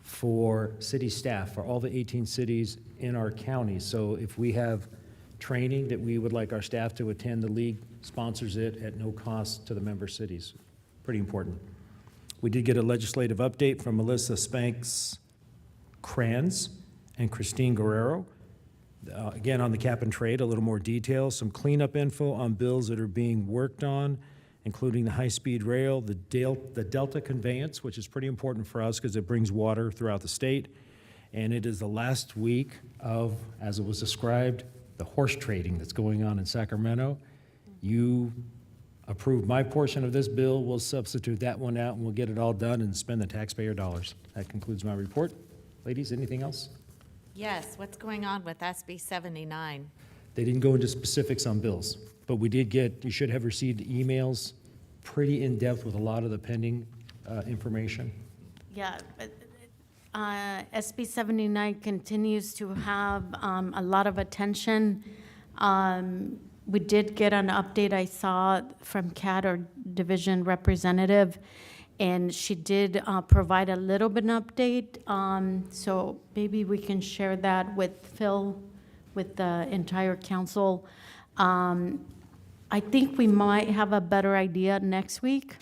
Speaker 18: for city staff, for all the 18 cities in our county. So if we have training that we would like our staff to attend, the League sponsors it at no cost to the member cities. Pretty important. We did get a legislative update from Melissa Spanks Kranz and Christine Guerrero. Again, on the cap and trade, a little more detail, some cleanup info on bills that are being worked on, including the high-speed rail, the Delta conveyance, which is pretty important for us because it brings water throughout the state. And it is the last week of, as it was described, the horse trading that's going on in Sacramento. You approve my portion of this bill, we'll substitute that one out, and we'll get it all done and spend the taxpayer dollars. That concludes my report. Ladies, anything else?
Speaker 1: Yes, what's going on with SB 79?
Speaker 18: They didn't go into specifics on bills, but we did get, you should have received emails pretty in-depth with a lot of the pending information.
Speaker 5: Yeah, SB 79 continues to have a lot of attention. We did get an update I saw from CAT, our division representative, and she did provide a little bit of an update. So maybe we can share that with Phil, with the entire council. I think we might have a better idea next week.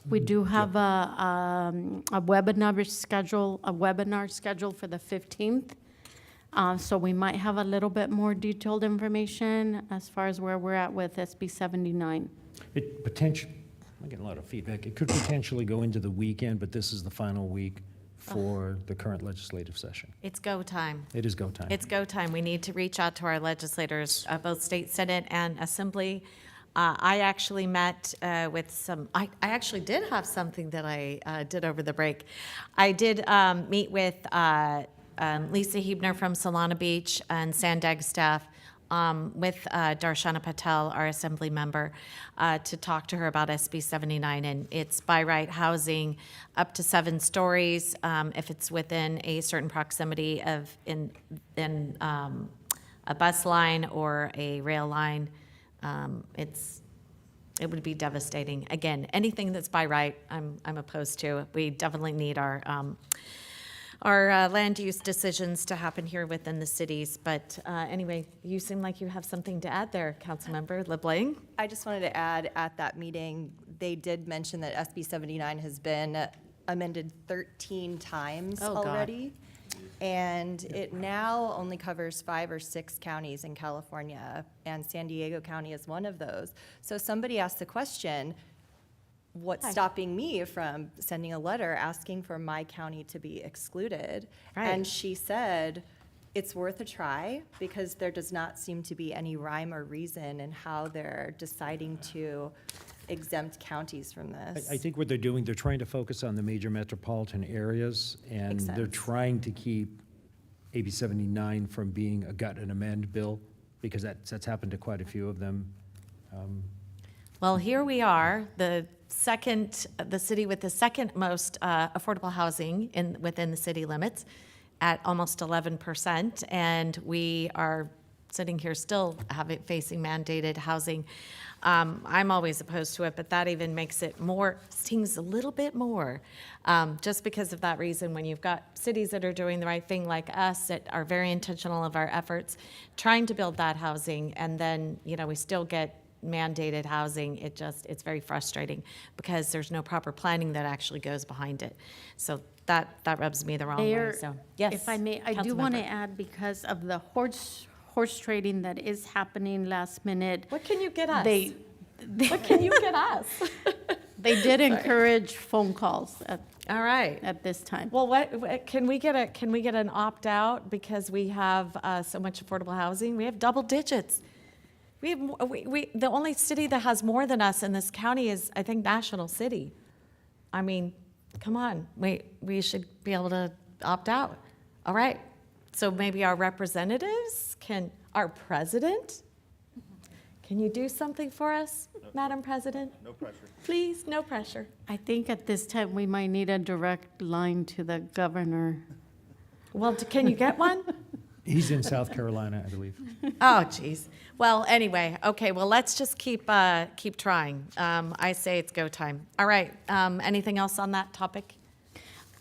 Speaker 5: We do have a webinar scheduled for the 15th. So we might have a little bit more detailed information as far as where we're at with SB 79.
Speaker 18: I'm getting a lot of feedback. It could potentially go into the weekend, but this is the final week for the current legislative session.
Speaker 1: It's go time.
Speaker 18: It is go time.
Speaker 1: It's go time. We need to reach out to our legislators, both state senate and assembly. I actually met with some, I actually did have something that I did over the break. I did meet with Lisa Hebner from Solana Beach and Sandag staff with Darshana Patel, our assembly member, to talk to her about SB 79. And it's by right housing up to 7 stories if it's within a certain proximity of in a bus line or a rail line. It would be devastating. Again, anything that's by right, I'm opposed to. We definitely need our land use decisions to happen here within the cities. But anyway, you seem like you have something to add there, Councilmember LeBlanc.
Speaker 7: I just wanted to add, at that meeting, they did mention that SB 79 has been amended 13 times already. And it now only covers 5 or 6 counties in California, and San Diego County is one of those. So somebody asked the question, what's stopping me from sending a letter asking for my county to be excluded?
Speaker 1: Right.
Speaker 7: And she said, it's worth a try because there does not seem to be any rhyme or reason in how they're deciding to exempt counties from this.
Speaker 18: I think what they're doing, they're trying to focus on the major metropolitan areas, and
Speaker 7: Makes
Speaker 18: they're
Speaker 7: sense.
Speaker 18: trying to keep AB 79 from being a gut and amend bill, because that's happened to quite a few of them.
Speaker 1: Well, here we are, the city with the second most affordable housing within the city limits at almost 11%, and we are sitting here still facing mandated housing. I'm always opposed to it, but that even makes it stings a little bit more, just because of that reason. When you've got cities that are doing the right thing like us, that are very intentional of our efforts, trying to build that housing, and then, we still get mandated housing, it's very frustrating because there's no proper planning that actually goes behind it. So that rubs me the wrong way. So, yes.
Speaker 5: If I may, I do want to add, because of the horse trading that is happening last minute.
Speaker 1: What can you get us?
Speaker 5: What can you get us? They did encourage phone calls
Speaker 1: all right
Speaker 5: at this time.
Speaker 1: Well, what can we get an opt out because we have so much affordable housing? We have double digits. We have, the only city that has more than us in this county is, I think, National City. I mean, come on, we should be able to opt out. All right, so maybe our representatives our president, can you do something for us, Madam President?
Speaker 8: No pressure.
Speaker 1: Please, no pressure.
Speaker 5: I think at this time, we might need a direct line to the governor.
Speaker 1: Well, can you get one?
Speaker 18: He's in South Carolina, I believe.
Speaker 1: Oh, geez. Well, anyway, okay, well, let's just keep trying. I say it's go time. All right, anything else on that topic?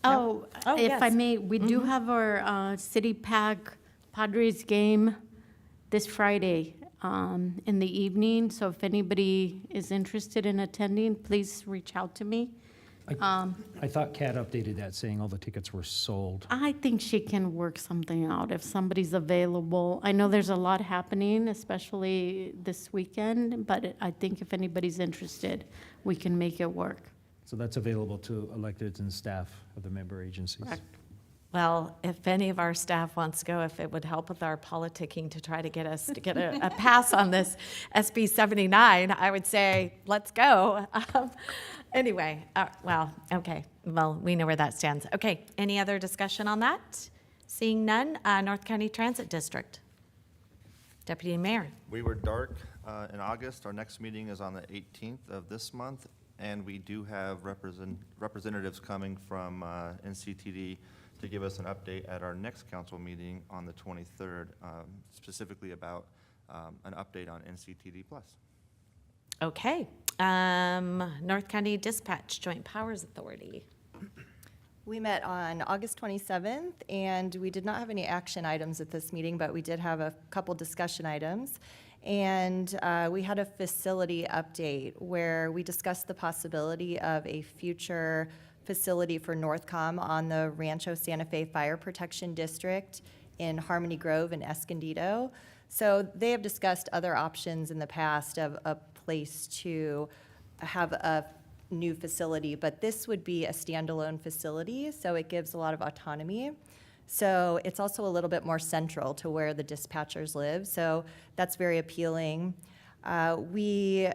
Speaker 5: Oh,
Speaker 1: Oh,
Speaker 5: if I
Speaker 1: yes.
Speaker 5: may, we do have our City Pack Padres game this Friday in the evening. So if anybody is interested in attending, please reach out to me.
Speaker 18: I thought Kat updated that, saying all the tickets were sold.
Speaker 5: I think she can work something out if somebody's available. I know there's a lot happening, especially this weekend, but I think if anybody's interested, we can make it work.
Speaker 18: So that's available to electeds and staff of the member agencies.
Speaker 5: Correct.
Speaker 1: Well, if any of our staff wants to go, if it would help with our politicking to try to get us to get a pass on this SB 79, I would say, let's go. Anyway, well, okay. Well, we know where that stands. Okay, any other discussion on that? Seeing none, North County Transit District. Deputy Mayor.
Speaker 8: We were dark in August. Our next meeting is on the 18th of this month, and we do have representatives coming from NCTD to give us an update at our next council meeting on the 23rd, specifically about an update on NCTD+.
Speaker 1: Okay. North County Dispatch Joint Powers Authority.
Speaker 7: We met on August 27th, and we did not have any action items at this meeting, but we did have a couple discussion items. And we had a facility update where we discussed the possibility of a future facility for Northcom on the Rancho Santa Fe Fire Protection District in Harmony Grove and Escondido. So they have discussed other options in the past of a place to have a new facility, but this would be a standalone facility, so it gives a lot of autonomy. So it's also a little bit more central to where the dispatchers live, so that's very appealing. We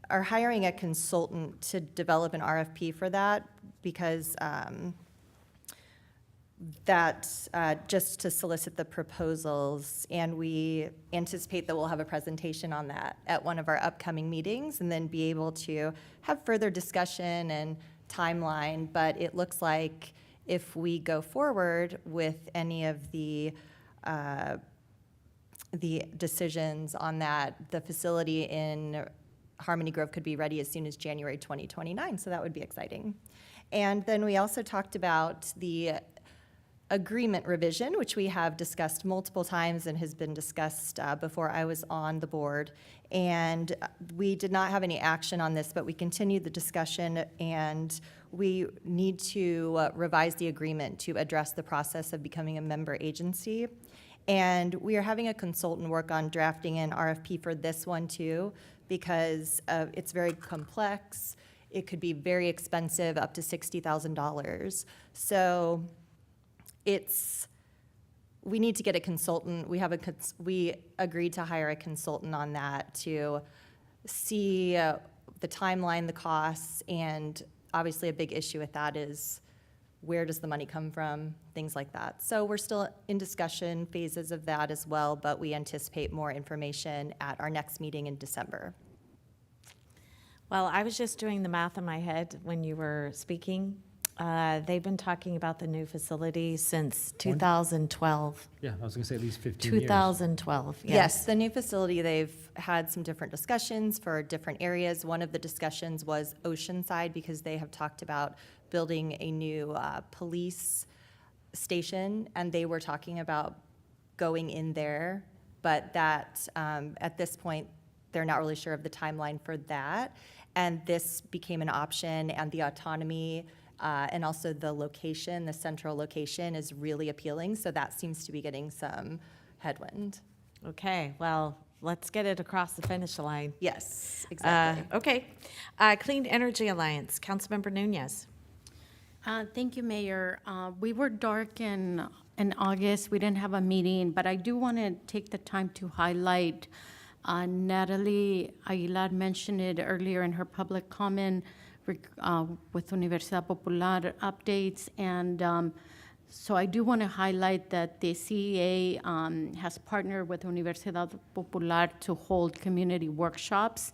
Speaker 7: are hiring a consultant to develop an RFP for that because that's just to solicit the proposals, and we anticipate that we'll have a presentation on that at one of our upcoming meetings and then be able to have further discussion and timeline. But it looks like if we go forward with any of the decisions on that, the facility in Harmony Grove could be ready as soon as January 2029, so that would be exciting. And then we also talked about the agreement revision, which we have discussed multiple times and has been discussed before I was on the board. And we did not have any action on this, but we continued the discussion, and we need to revise the agreement to address the process of becoming a member agency. And we are having a consultant work on drafting an RFP for this one too, because it's very complex. It could be very expensive, up to $60,000. So we need to get a consultant. We agreed to hire a consultant on that to see the timeline, the costs, and obviously a big issue with that is where does the money come from, things like that. So we're still in discussion phases of that as well, but we anticipate more information at our next meeting in December.
Speaker 1: Well, I was just doing the math in my head when you were speaking. They've been talking about the new facility since 2012.
Speaker 18: Yeah, I was going to say at least 15 years.
Speaker 1: 2012, yes.
Speaker 7: Yes, the new facility, they've had some different discussions for different areas. One of the discussions was Oceanside, because they have talked about building a new police station, and they were talking about going in there, but that at this point, they're not really sure of the timeline for that. And this became an option, and the autonomy and also the location, the central location, is really appealing. So that seems to be getting some headwind.
Speaker 1: Okay, well, let's get it across the finish line.
Speaker 7: Yes, exactly.
Speaker 1: Okay. Clean Energy Alliance, Councilmember Nunez.
Speaker 5: Thank you, Mayor. We were dark in August. We didn't have a meeting, but I do want to take the time to highlight Natalie Aguilar mentioned it earlier in her public comment with Universidad Popular updates. And so I do want to highlight that the CEA has partnered with Universidad Popular to hold community workshops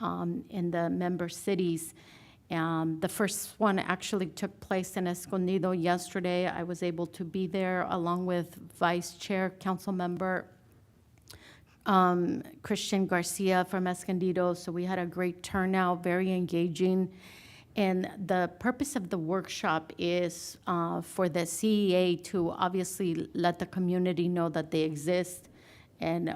Speaker 5: in the member cities. The first one actually took place in Escondido yesterday. I was able to be there along with Vice Chair, Council Member Christian Garcia from Escondido. So we had a great turnout, very engaging. And the purpose of the workshop is for the CEA to obviously let the community know that they exist and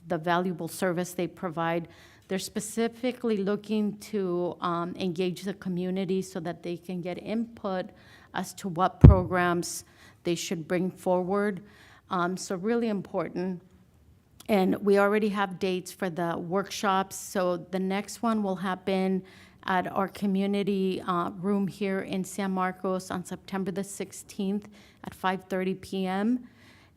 Speaker 5: the valuable service they provide. They're specifically looking to engage the community so that they can get input as to what programs they should bring forward. So really important. And we already have dates for the workshops. So the next one will happen at our community room here in San Marcos on September the 16th at 5:30 p.m.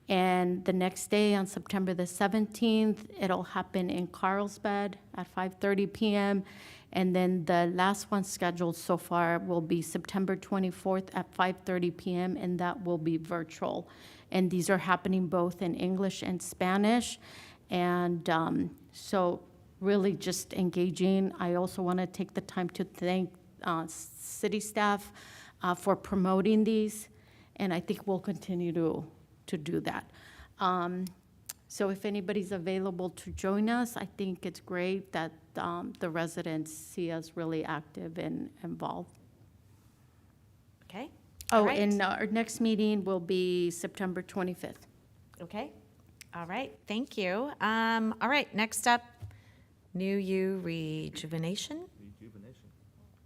Speaker 5: And the next day on September the 17th, it'll happen in Carlsbad at 5:30 p.m. And then the last one scheduled so far will be September 24th at 5:30 p.m. and that will be virtual. And these are happening both in English and Spanish. And so really just engaging. I also want to take the time to thank city staff for promoting these, and I think we'll continue to do that. So if anybody's available to join us, I think it's great that the residents see us really active and involved.
Speaker 1: Okay.
Speaker 5: Oh,
Speaker 1: All right.
Speaker 5: and our next meeting will be September 25th.
Speaker 1: Okay. All right. Thank you. All right. Next up, New You Rejuvenation.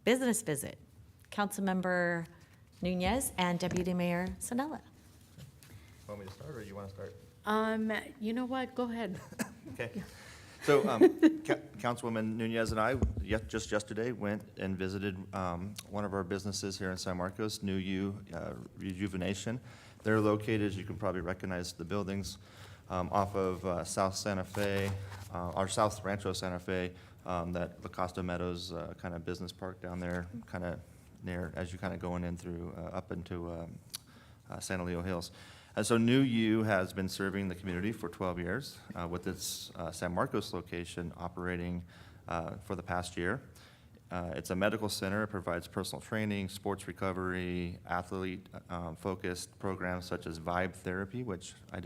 Speaker 1: Business visit. Councilmember Nunez and Deputy Mayor Sanella.
Speaker 8: Want me to start, or you want to start?
Speaker 5: You know what? Go ahead.
Speaker 8: Okay. So Councilwoman Nunez and I, just yesterday, went and visited one of our businesses here in San Marcos, New You Rejuvenation. They're located, as you can probably recognize the buildings, off of South Santa Fe, or South Rancho Santa Fe, that La Costa Meadows kind of business park down there, kind of near, as you kind of going in through, up into Santa Leo Hills. And so New You has been serving the community for 12 years with its San Marcos location operating for the past year. It's a medical center. It provides personal training, sports recovery, athlete-focused programs such as vibe therapy, which I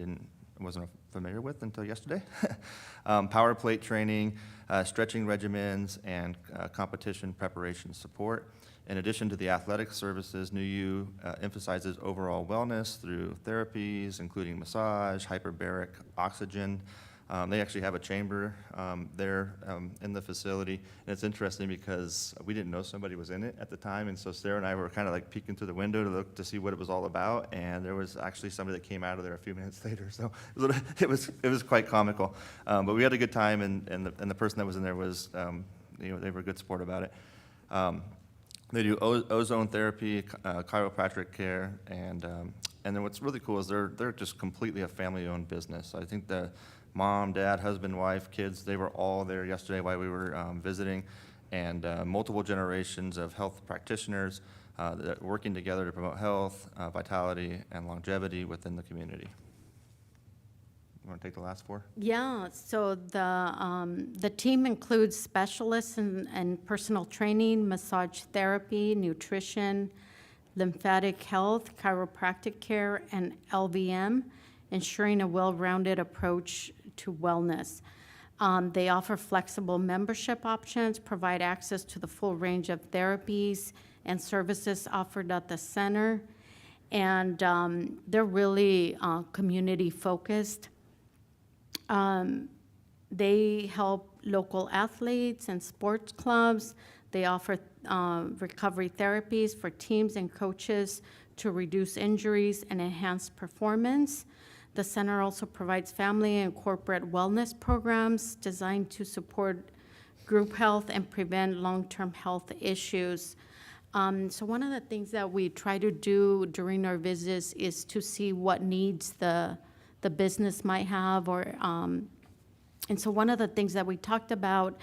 Speaker 8: wasn't familiar with until yesterday. Power plate training, stretching regimens, and competition preparation support. In addition to the athletic services, New You emphasizes overall wellness through therapies, including massage, hyperbaric oxygen. They actually have a chamber there in the facility. And it's interesting because we didn't know somebody was in it at the time. And so Sarah and I were kind of like peeking through the window to look to see what it was all about. And there was actually somebody that came out of there a few minutes later. So it was quite comical. But we had a good time, and the person that was in there was, they were a good sport about it. They do ozone therapy, chiropractic care, and then what's really cool is they're just completely a family-owned business. I think the mom, dad, husband, wife, kids, they were all there yesterday while we were visiting, and multiple generations of health practitioners that are working together to promote health, vitality, and longevity within the community. You want to take the last four?
Speaker 5: Yeah, so the team includes specialists in personal training, massage therapy, nutrition, lymphatic health, chiropractic care, and LVM, ensuring a well-rounded approach to wellness. They offer flexible membership options, provide access to the full range of therapies and services offered at the center, and they're really community-focused. They help local athletes and sports clubs. They offer recovery therapies for teams and coaches to reduce injuries and enhance performance. The center also provides family and corporate wellness programs designed to support group health and prevent long-term health issues. So one of the things that we try to do during our visits is to see what needs the business might have, or And so one of the things that we talked about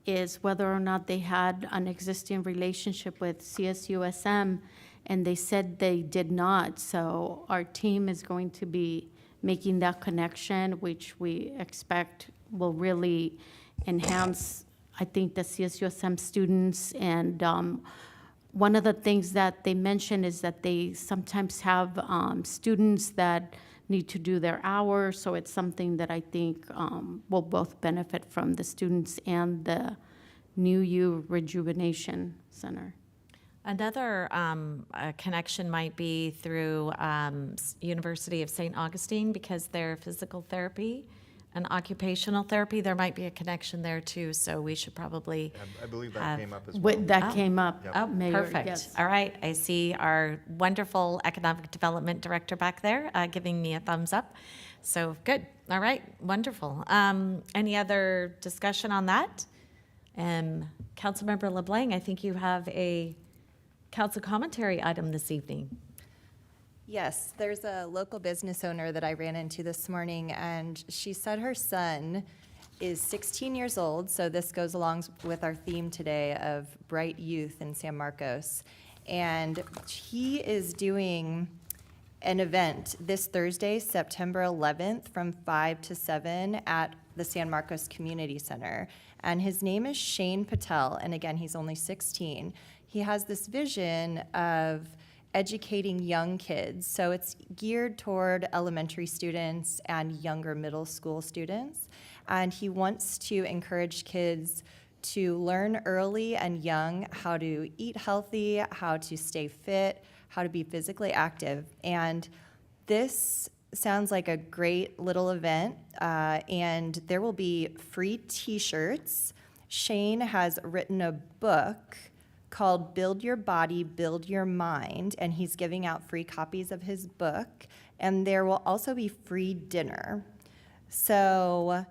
Speaker 5: is whether or not they had an existing relationship with CSUSM, and they said they did not. So our team is going to be making that connection, which we expect will really enhance, I think, the CSUSM students. And one of the things that they mentioned is that they sometimes have students that need to do their hours, so it's something that I think will both benefit from the students and the New You Rejuvenation Center.
Speaker 1: Another connection might be through University of St. Augustine, because their physical therapy and occupational therapy, there might be a connection there too, so we should probably
Speaker 8: I believe that came up as well.
Speaker 5: That came up,
Speaker 1: Oh,
Speaker 5: Mayor,
Speaker 1: perfect.
Speaker 5: yes.
Speaker 1: All right, I see our wonderful economic development director back there giving me a thumbs up. So good. All right, wonderful. Any other discussion on that? Councilmember LeBlanc, I think you have a council commentary item this evening.
Speaker 7: Yes, there's a local business owner that I ran into this morning, and she said her son is 16 years old, so this goes along with our theme today of bright youth in San Marcos. And he is doing an event this Thursday, September 11th, from 5 to 7 at the San Marcos Community Center. And his name is Shane Patel, and again, he's only 16. He has this vision of educating young kids. So it's geared toward elementary students and younger middle school students. And he wants to encourage kids to learn early and young how to eat healthy, how to stay fit, how to be physically active. And this sounds like a great little event, and there will be free t-shirts. Shane has written a book called Build Your Body, Build Your Mind, and he's giving out free copies of his book, and there will also be free dinner. So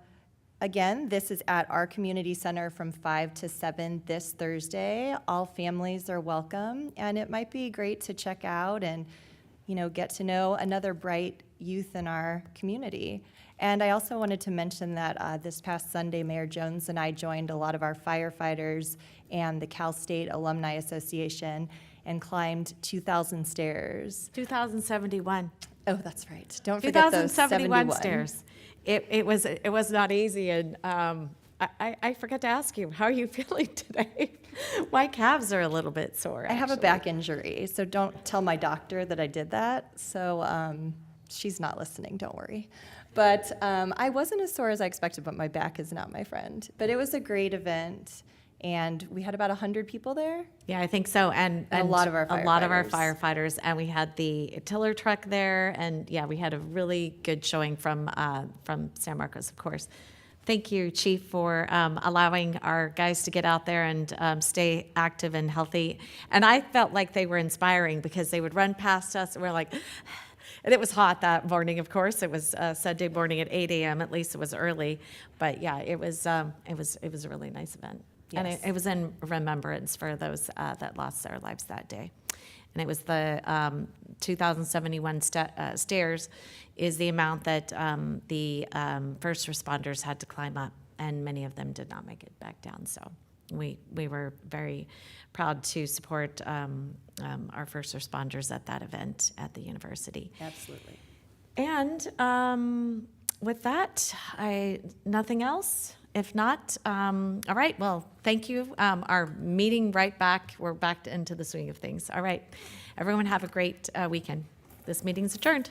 Speaker 7: again, this is at our community center from 5 to 7 this Thursday. All families are welcome, and it might be great to check out and, you know, get to know another bright youth in our community. And I also wanted to mention that this past Sunday, Mayor Jones and I joined a lot of our firefighters and the Cal State Alumni Association and climbed 2,000 stairs.
Speaker 1: 2,071.
Speaker 7: Oh, that's right. Don't forget those 71
Speaker 1: stairs. It was not easy, and I forgot to ask you, how are you feeling today? My calves are a little bit sore.
Speaker 7: I have a back injury, so don't tell my doctor that I did that. So she's not listening, don't worry. But I wasn't as sore as I expected, but my back is not my friend. But it was a great event, and we had about 100 people there.
Speaker 1: Yeah, I think so, and
Speaker 7: a lot of our
Speaker 1: firefighters, and we had the tiller truck there, and yeah, we had a really good showing from San Marcos, of course. Thank you, Chief, for allowing our guys to get out there and stay active and healthy. And I felt like they were inspiring because they would run past us, and we're like. And it was hot that morning, of course. It was Sunday morning at 8 a.m. At least it was early, but yeah, it was a really nice event,
Speaker 7: Yes.
Speaker 1: and it was in remembrance for those that lost their lives that day. And it was the 2,071 stairs is the amount that the first responders had to climb up, and many of them did not make it back down. So we were very proud to support our first responders at that event at the university.
Speaker 7: Absolutely.
Speaker 1: And with that, nothing else? If not, all right, well, thank you. Our meeting right back, we're back into the swing of things. All right, everyone have a great weekend. This meeting's adjourned.